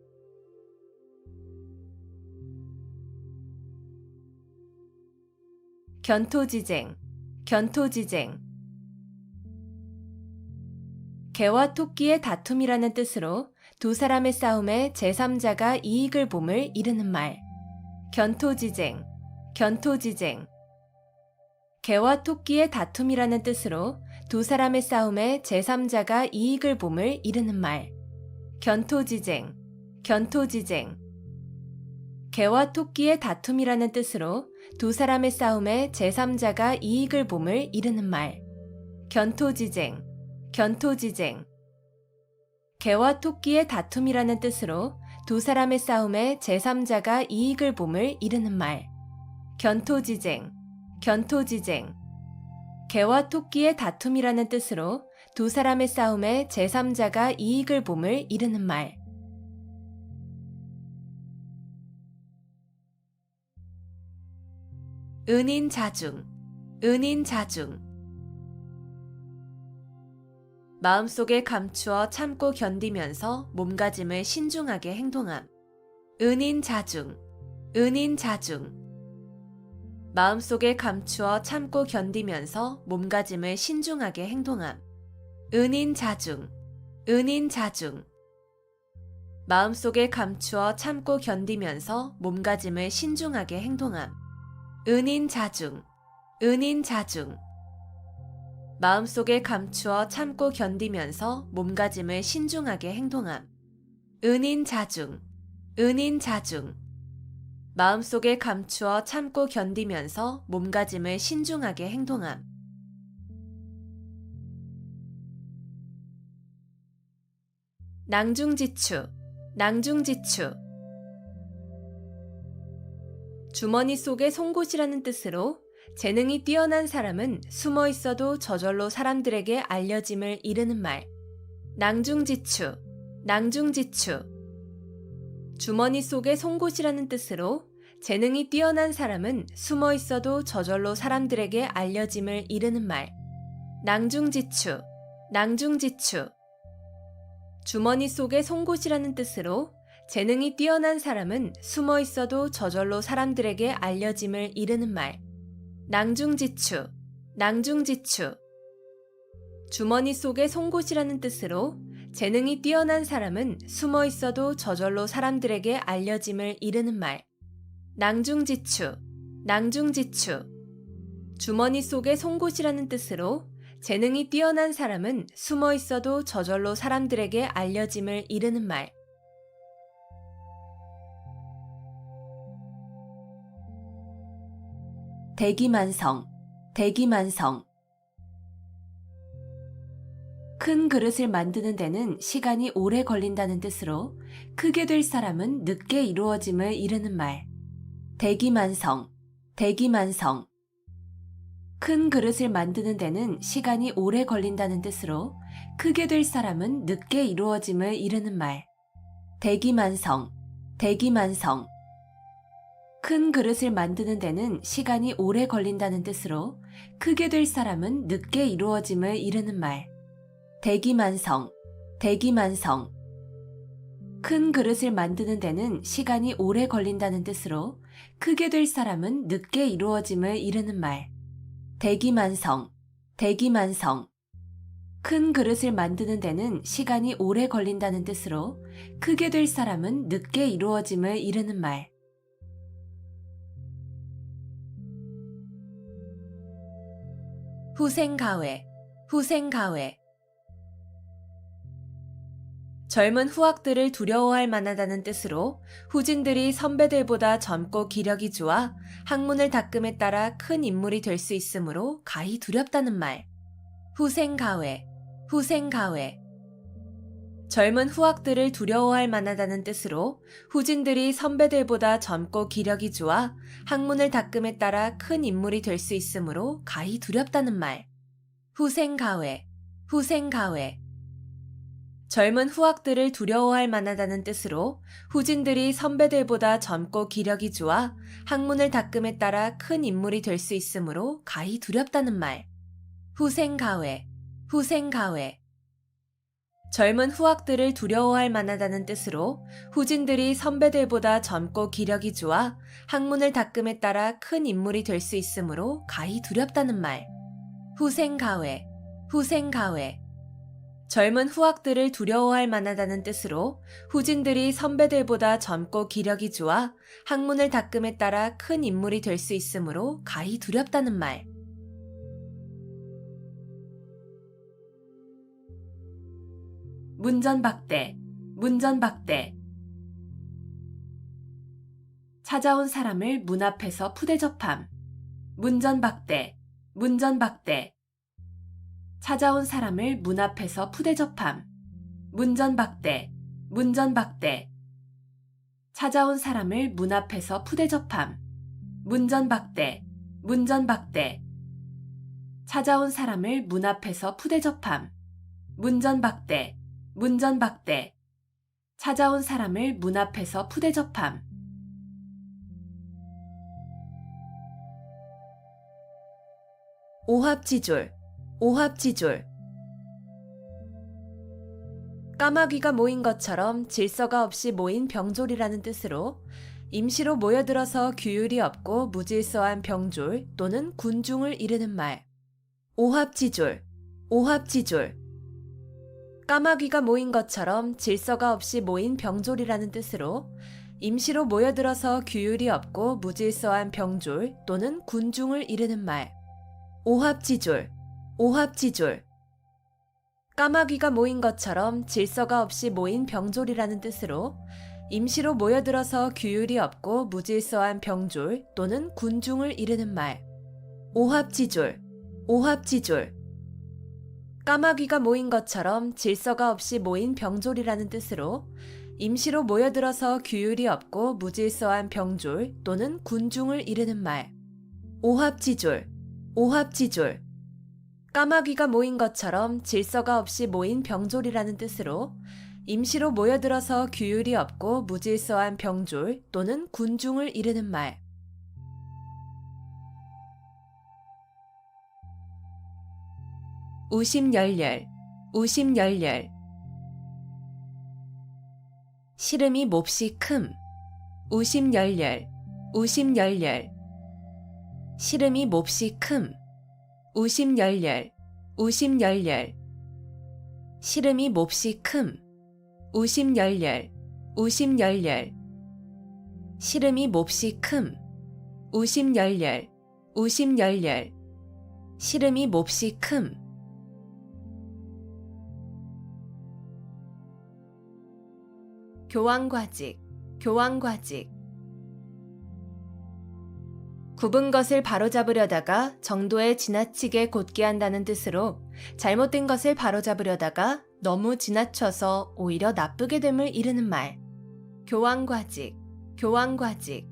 견토지쟁, 견토지쟁. 개와 토끼의 다툼이라는 뜻으로 두 사람의 싸움에 제3자가 이익을 봄을 이르는 말. 견토지쟁, 견토지쟁. 개와 토끼의 다툼이라는 뜻으로 두 사람의 싸움에 제3자가 이익을 봄을 이르는 말. 견토지쟁, 견토지쟁. 개와 토끼의 다툼이라는 뜻으로 두 사람의 싸움에 제3자가 이익을 봄을 이르는 말. 견토지쟁, 견토지쟁. 개와 토끼의 다툼이라는 뜻으로 두 사람의 싸움에 제3자가 이익을 봄을 이르는 말. 견토지쟁, 견토지쟁. 개와 토끼의 다툼이라는 뜻으로 두 사람의 싸움에 제3자가 이익을 봄을 이르는 말. 은인자중, 은인자중. 마음속에 감추어 참고 견디면서 몸가짐을 신중하게 행동함. 은인자중, 은인자중. 마음속에 감추어 참고 견디면서 몸가짐을 신중하게 행동함. 은인자중, 은인자중. 마음속에 감추어 참고 견디면서 몸가짐을 신중하게 행동함. 은인자중, 은인자중. 마음속에 감추어 참고 견디면서 몸가짐을 신중하게 행동함. 은인자중, 은인자중. 마음속에 감추어 참고 견디면서 몸가짐을 신중하게 행동함. 낭중지추, 낭중지추. 주머니 속의 송곳이라는 뜻으로 재능이 뛰어난 사람은 숨어 있어도 저절로 사람들에게 알려짐을 이르는 말. 낭중지추, 낭중지추. 주머니 속의 송곳이라는 뜻으로 재능이 뛰어난 사람은 숨어 있어도 저절로 사람들에게 알려짐을 이르는 말. 낭중지추, 낭중지추. 주머니 속의 송곳이라는 뜻으로 재능이 뛰어난 사람은 숨어 있어도 저절로 사람들에게 알려짐을 이르는 말. 낭중지추, 낭중지추. 주머니 속의 송곳이라는 뜻으로 재능이 뛰어난 사람은 숨어 있어도 저절로 사람들에게 알려짐을 이르는 말. 낭중지추, 낭중지추. 주머니 속의 송곳이라는 뜻으로 재능이 뛰어난 사람은 숨어 있어도 저절로 사람들에게 알려짐을 이르는 말. 대기만성, 대기만성. 큰 그릇을 만드는 데는 시간이 오래 걸린다는 뜻으로 크게 될 사람은 늦게 이루어짐을 이르는 말. 대기만성, 대기만성. 큰 그릇을 만드는 데는 시간이 오래 걸린다는 뜻으로 크게 될 사람은 늦게 이루어짐을 이르는 말. 대기만성, 대기만성. 큰 그릇을 만드는 데는 시간이 오래 걸린다는 뜻으로 크게 될 사람은 늦게 이루어짐을 이르는 말. 대기만성, 대기만성. 큰 그릇을 만드는 데는 시간이 오래 걸린다는 뜻으로 크게 될 사람은 늦게 이루어짐을 이르는 말. 대기만성, 대기만성. 큰 그릇을 만드는 데는 시간이 오래 걸린다는 뜻으로 크게 될 사람은 늦게 이루어짐을 이르는 말. 후생가외, 후생가외. 젊은 후학들을 두려워할 만하다는 뜻으로 후진들이 선배들보다 젊고 기력이 좋아 학문을 닦음에 따라 큰 인물이 될 수 있으므로 가히 두렵다는 말. 후생가외, 후생가외. 젊은 후학들을 두려워할 만하다는 뜻으로 후진들이 선배들보다 젊고 기력이 좋아 학문을 닦음에 따라 큰 인물이 될 수 있으므로 가히 두렵다는 말. 후생가외, 후생가외. 젊은 후학들을 두려워할 만하다는 뜻으로 후진들이 선배들보다 젊고 기력이 좋아 학문을 닦음에 따라 큰 인물이 될 수 있으므로 가히 두렵다는 말. 후생가외, 후생가외. 젊은 후학들을 두려워할 만하다는 뜻으로 후진들이 선배들보다 젊고 기력이 좋아 학문을 닦음에 따라 큰 인물이 될 수 있으므로 가히 두렵다는 말. 후생가외, 후생가외. 젊은 후학들을 두려워할 만하다는 뜻으로 후진들이 선배들보다 젊고 기력이 좋아 학문을 닦음에 따라 큰 인물이 될 수 있으므로 가히 두렵다는 말. 문전박대, 문전박대. 찾아온 사람을 문 앞에서 푸대접함. 문전박대, 문전박대. 찾아온 사람을 문 앞에서 푸대접함. 문전박대, 문전박대. 찾아온 사람을 문 앞에서 푸대접함. 문전박대, 문전박대. 찾아온 사람을 문 앞에서 푸대접함. 문전박대, 문전박대. 찾아온 사람을 문 앞에서 푸대접함. 오합지졸, 오합지졸. 까마귀가 모인 것처럼 질서가 없이 모인 병졸이라는 뜻으로 임시로 모여들어서 규율이 없고 무질서한 병졸 또는 군중을 이르는 말. 오합지졸, 오합지졸. 까마귀가 모인 것처럼 질서가 없이 모인 병졸이라는 뜻으로 임시로 모여들어서 규율이 없고 무질서한 병졸 또는 군중을 이르는 말. 오합지졸, 오합지졸. 까마귀가 모인 것처럼 질서가 없이 모인 병졸이라는 뜻으로 임시로 모여들어서 규율이 없고 무질서한 병졸 또는 군중을 이르는 말. 오합지졸, 오합지졸. 까마귀가 모인 것처럼 질서가 없이 모인 병졸이라는 뜻으로 임시로 모여들어서 규율이 없고 무질서한 병졸 또는 군중을 이르는 말. 오합지졸, 오합지졸. 까마귀가 모인 것처럼 질서가 없이 모인 병졸이라는 뜻으로 임시로 모여들어서 규율이 없고 무질서한 병졸 또는 군중을 이르는 말. 우심열렬, 우심열렬. 시름이 몹시 큼. 우심열렬, 우심열렬. 시름이 몹시 큼. 우심열렬, 우심열렬. 시름이 몹시 큼. 우심열렬, 우심열렬. 시름이 몹시 큼. 우심열렬, 우심열렬. 시름이 몹시 큼. 교황과직, 교황과직. 굽은 것을 바로잡으려다가 정도에 지나치게 곧게 한다는 뜻으로 잘못된 것을 바로잡으려다가 너무 지나쳐서 오히려 나쁘게 됨을 이르는 말. 교황과직, 교황과직.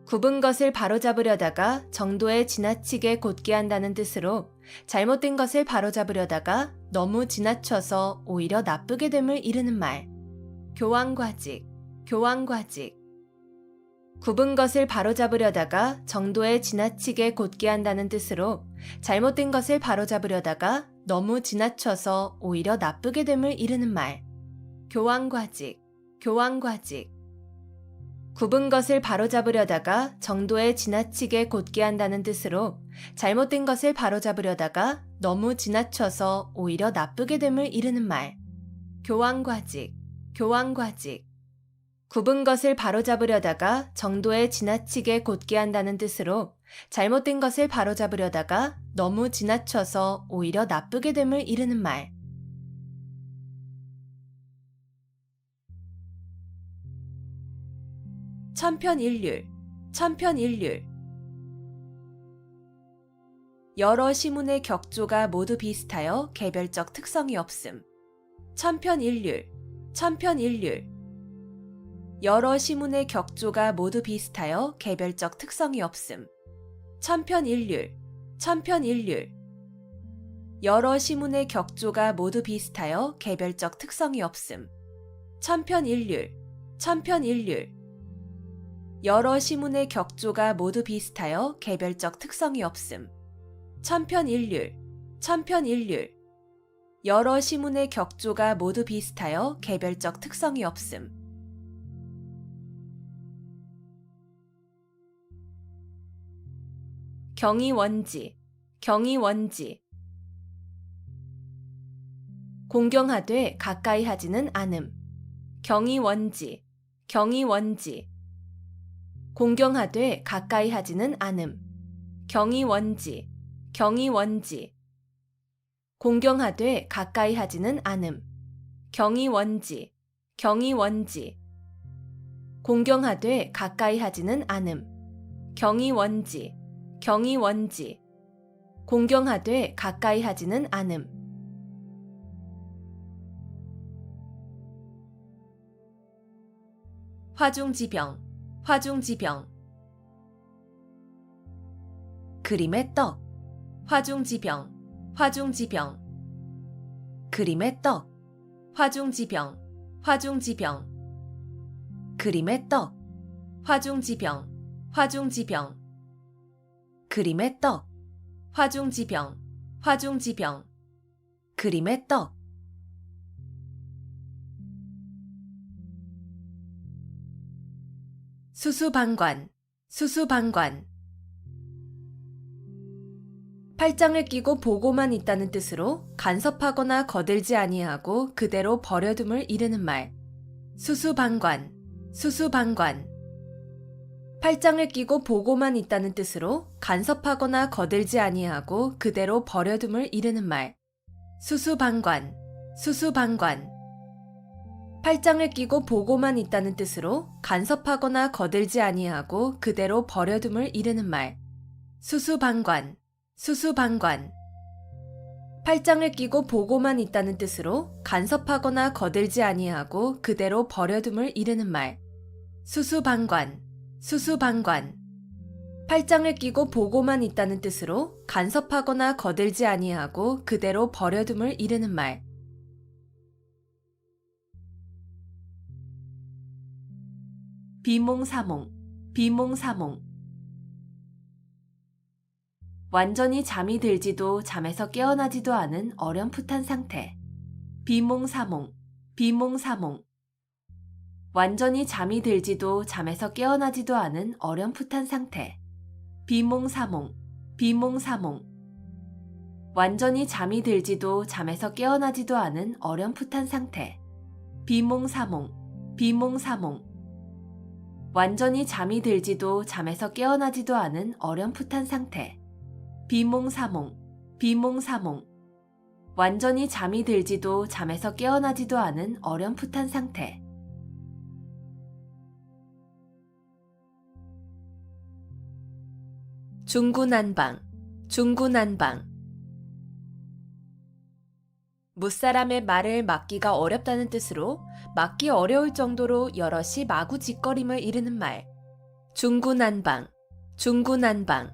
굽은 것을 바로잡으려다가 정도에 지나치게 곧게 한다는 뜻으로 잘못된 것을 바로잡으려다가 너무 지나쳐서 오히려 나쁘게 됨을 이르는 말. 교황과직, 교황과직. 굽은 것을 바로잡으려다가 정도에 지나치게 곧게 한다는 뜻으로 잘못된 것을 바로잡으려다가 너무 지나쳐서 오히려 나쁘게 됨을 이르는 말. 교황과직, 교황과직. 굽은 것을 바로잡으려다가 정도에 지나치게 곧게 한다는 뜻으로 잘못된 것을 바로잡으려다가 너무 지나쳐서 오히려 나쁘게 됨을 이르는 말. 교황과직, 교황과직. 굽은 것을 바로잡으려다가 정도에 지나치게 곧게 한다는 뜻으로 잘못된 것을 바로잡으려다가 너무 지나쳐서 오히려 나쁘게 됨을 이르는 말. 천편일률, 천편일률. 여러 시문의 격조가 모두 비슷하여 개별적 특성이 없음. 천편일률, 천편일률. 여러 시문의 격조가 모두 비슷하여 개별적 특성이 없음. 천편일률, 천편일률. 여러 시문의 격조가 모두 비슷하여 개별적 특성이 없음. 천편일률, 천편일률. 여러 시문의 격조가 모두 비슷하여 개별적 특성이 없음. 천편일률, 천편일률. 여러 시문의 격조가 모두 비슷하여 개별적 특성이 없음. 경이원지, 경이원지. 공경하되 가까이 하지는 않음. 경이원지, 경이원지. 공경하되 가까이 하지는 않음. 경이원지, 경이원지. 공경하되 가까이 하지는 않음. 경이원지, 경이원지. 공경하되 가까이 하지는 않음. 경이원지, 경이원지. 공경하되 가까이 하지는 않음. 화중지병, 화중지병. 그림의 떡, 화중지병, 화중지병. 그림의 떡, 화중지병, 화중지병. 그림의 떡, 화중지병, 화중지병. 그림의 떡, 화중지병, 화중지병. 그림의 떡. 수수방관, 수수방관. 팔짱을 끼고 보고만 있다는 뜻으로 간섭하거나 거들지 아니하고 그대로 버려둠을 이르는 말. 수수방관, 수수방관. 팔짱을 끼고 보고만 있다는 뜻으로 간섭하거나 거들지 아니하고 그대로 버려둠을 이르는 말. 수수방관, 수수방관. 팔짱을 끼고 보고만 있다는 뜻으로 간섭하거나 거들지 아니하고 그대로 버려둠을 이르는 말. 수수방관, 수수방관. 팔짱을 끼고 보고만 있다는 뜻으로 간섭하거나 거들지 아니하고 그대로 버려둠을 이르는 말. 수수방관, 수수방관. 팔짱을 끼고 보고만 있다는 뜻으로 간섭하거나 거들지 아니하고 그대로 버려둠을 이르는 말. 비몽사몽, 비몽사몽. 완전히 잠이 들지도 잠에서 깨어나지도 않은 어렴풋한 상태. 비몽사몽, 비몽사몽. 완전히 잠이 들지도 잠에서 깨어나지도 않은 어렴풋한 상태. 비몽사몽, 비몽사몽. 완전히 잠이 들지도 잠에서 깨어나지도 않은 어렴풋한 상태. 비몽사몽, 비몽사몽. 완전히 잠이 들지도 잠에서 깨어나지도 않은 어렴풋한 상태. 비몽사몽, 비몽사몽. 완전히 잠이 들지도 잠에서 깨어나지도 않은 어렴풋한 상태. 중구난방, 중구난방. 무사람의 말을 막기가 어렵다는 뜻으로 막기 어려울 정도로 여럿이 마구짓거림을 이르는 말. 중구난방, 중구난방.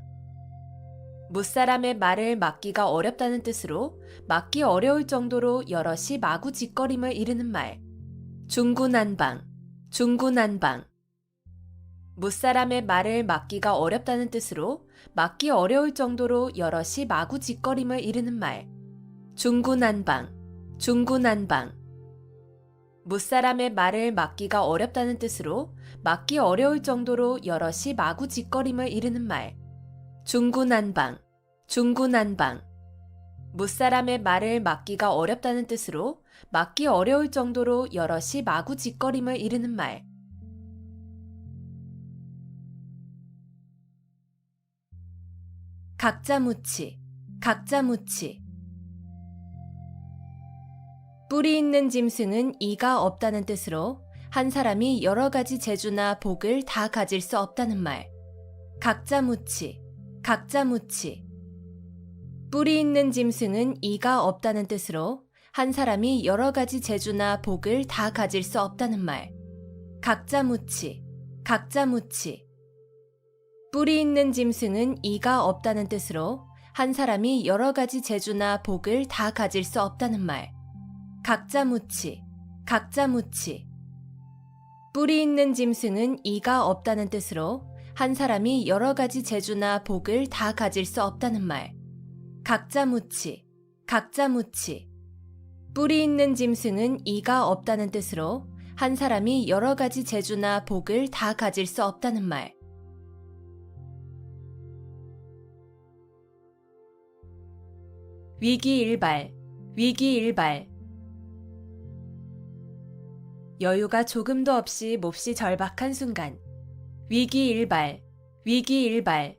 무사람의 말을 막기가 어렵다는 뜻으로 막기 어려울 정도로 여럿이 마구짓거림을 이르는 말. 중구난방, 중구난방. 무사람의 말을 막기가 어렵다는 뜻으로 막기 어려울 정도로 여럿이 마구짓거림을 이르는 말. 중구난방, 중구난방. 무사람의 말을 막기가 어렵다는 뜻으로 막기 어려울 정도로 여럿이 마구짓거림을 이르는 말. 중구난방, 중구난방. 무사람의 말을 막기가 어렵다는 뜻으로 막기 어려울 정도로 여럿이 마구짓거림을 이르는 말. 각자무치, 각자무치. 뿔이 있는 짐승은 이가 없다는 뜻으로 한 사람이 여러 가지 재주나 복을 다 가질 수 없다는 말. 각자무치, 각자무치. 뿔이 있는 짐승은 이가 없다는 뜻으로 한 사람이 여러 가지 재주나 복을 다 가질 수 없다는 말. 각자무치, 각자무치. 뿔이 있는 짐승은 이가 없다는 뜻으로 한 사람이 여러 가지 재주나 복을 다 가질 수 없다는 말. 각자무치, 각자무치. 뿔이 있는 짐승은 이가 없다는 뜻으로 한 사람이 여러 가지 재주나 복을 다 가질 수 없다는 말. 각자무치, 각자무치. 뿔이 있는 짐승은 이가 없다는 뜻으로 한 사람이 여러 가지 재주나 복을 다 가질 수 없다는 말. 위기일발, 위기일발. 여유가 조금도 없이 몹시 절박한 순간. 위기일발, 위기일발.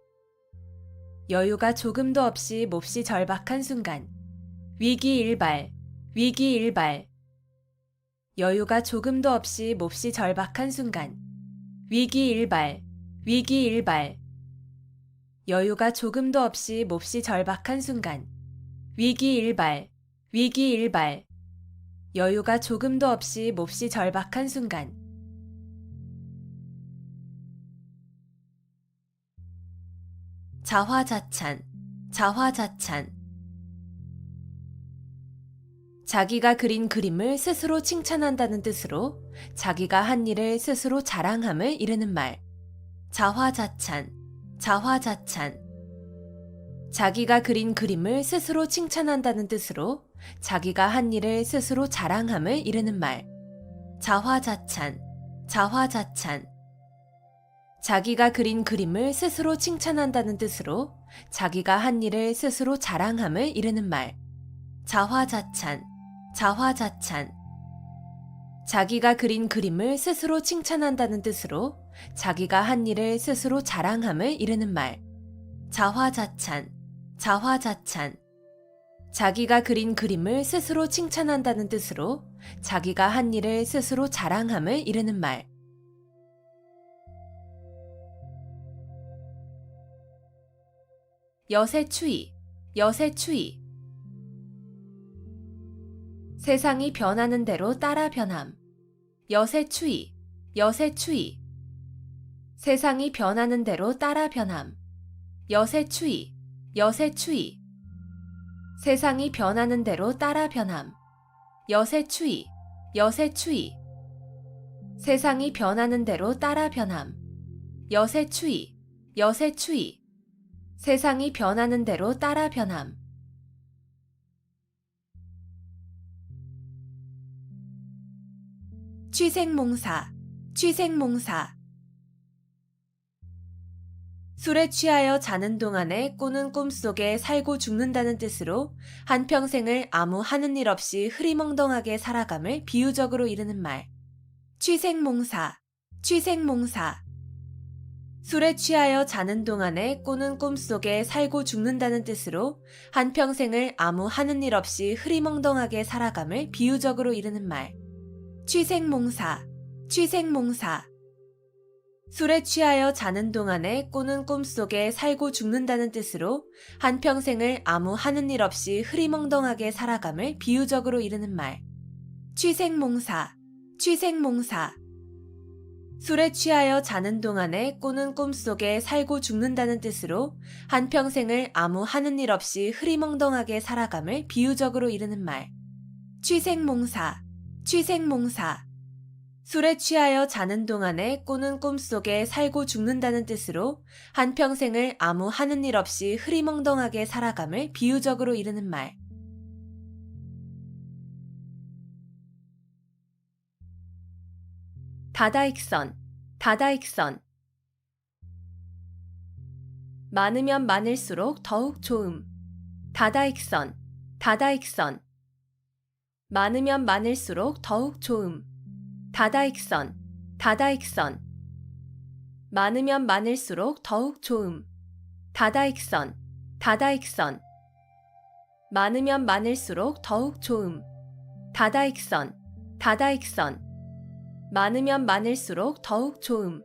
여유가 조금도 없이 몹시 절박한 순간. 위기일발, 위기일발. 여유가 조금도 없이 몹시 절박한 순간. 위기일발, 위기일발. 여유가 조금도 없이 몹시 절박한 순간. 위기일발, 위기일발. 여유가 조금도 없이 몹시 절박한 순간. 자화자찬, 자화자찬. 자기가 그린 그림을 스스로 칭찬한다는 뜻으로 자기가 한 일을 스스로 자랑함을 이르는 말. 자화자찬, 자화자찬. 자기가 그린 그림을 스스로 칭찬한다는 뜻으로 자기가 한 일을 스스로 자랑함을 이르는 말. 자화자찬, 자화자찬. 자기가 그린 그림을 스스로 칭찬한다는 뜻으로 자기가 한 일을 스스로 자랑함을 이르는 말. 자화자찬, 자화자찬. 자기가 그린 그림을 스스로 칭찬한다는 뜻으로 자기가 한 일을 스스로 자랑함을 이르는 말. 자화자찬, 자화자찬. 자기가 그린 그림을 스스로 칭찬한다는 뜻으로 자기가 한 일을 스스로 자랑함을 이르는 말. 여세추이, 여세추이. 세상이 변하는 대로 따라 변함. 여세추이, 여세추이. 세상이 변하는 대로 따라 변함. 여세추이, 여세추이. 세상이 변하는 대로 따라 변함. 여세추이, 여세추이. 세상이 변하는 대로 따라 변함. 여세추이, 여세추이. 세상이 변하는 대로 따라 변함. 취생몽사, 취생몽사. 술에 취하여 자는 동안에 꾸는 꿈속에 살고 죽는다는 뜻으로 한평생을 아무 하는 일 없이 흐리멍덩하게 살아감을 비유적으로 이르는 말. 취생몽사, 취생몽사. 술에 취하여 자는 동안에 꾸는 꿈속에 살고 죽는다는 뜻으로 한평생을 아무 하는 일 없이 흐리멍덩하게 살아감을 비유적으로 이르는 말. 취생몽사, 취생몽사. 술에 취하여 자는 동안에 꾸는 꿈속에 살고 죽는다는 뜻으로 한평생을 아무 하는 일 없이 흐리멍덩하게 살아감을 비유적으로 이르는 말. 취생몽사, 취생몽사. 술에 취하여 자는 동안에 꾸는 꿈속에 살고 죽는다는 뜻으로 한평생을 아무 하는 일 없이 흐리멍덩하게 살아감을 비유적으로 이르는 말. 취생몽사, 취생몽사. 술에 취하여 자는 동안에 꾸는 꿈속에 살고 죽는다는 뜻으로 한평생을 아무 하는 일 없이 흐리멍덩하게 살아감을 비유적으로 이르는 말. 다다익선, 다다익선. 많으면 많을수록 더욱 좋음. 다다익선, 다다익선. 많으면 많을수록 더욱 좋음. 다다익선, 다다익선. 많으면 많을수록 더욱 좋음. 다다익선, 다다익선. 많으면 많을수록 더욱 좋음. 다다익선, 다다익선. 많으면 많을수록 더욱 좋음.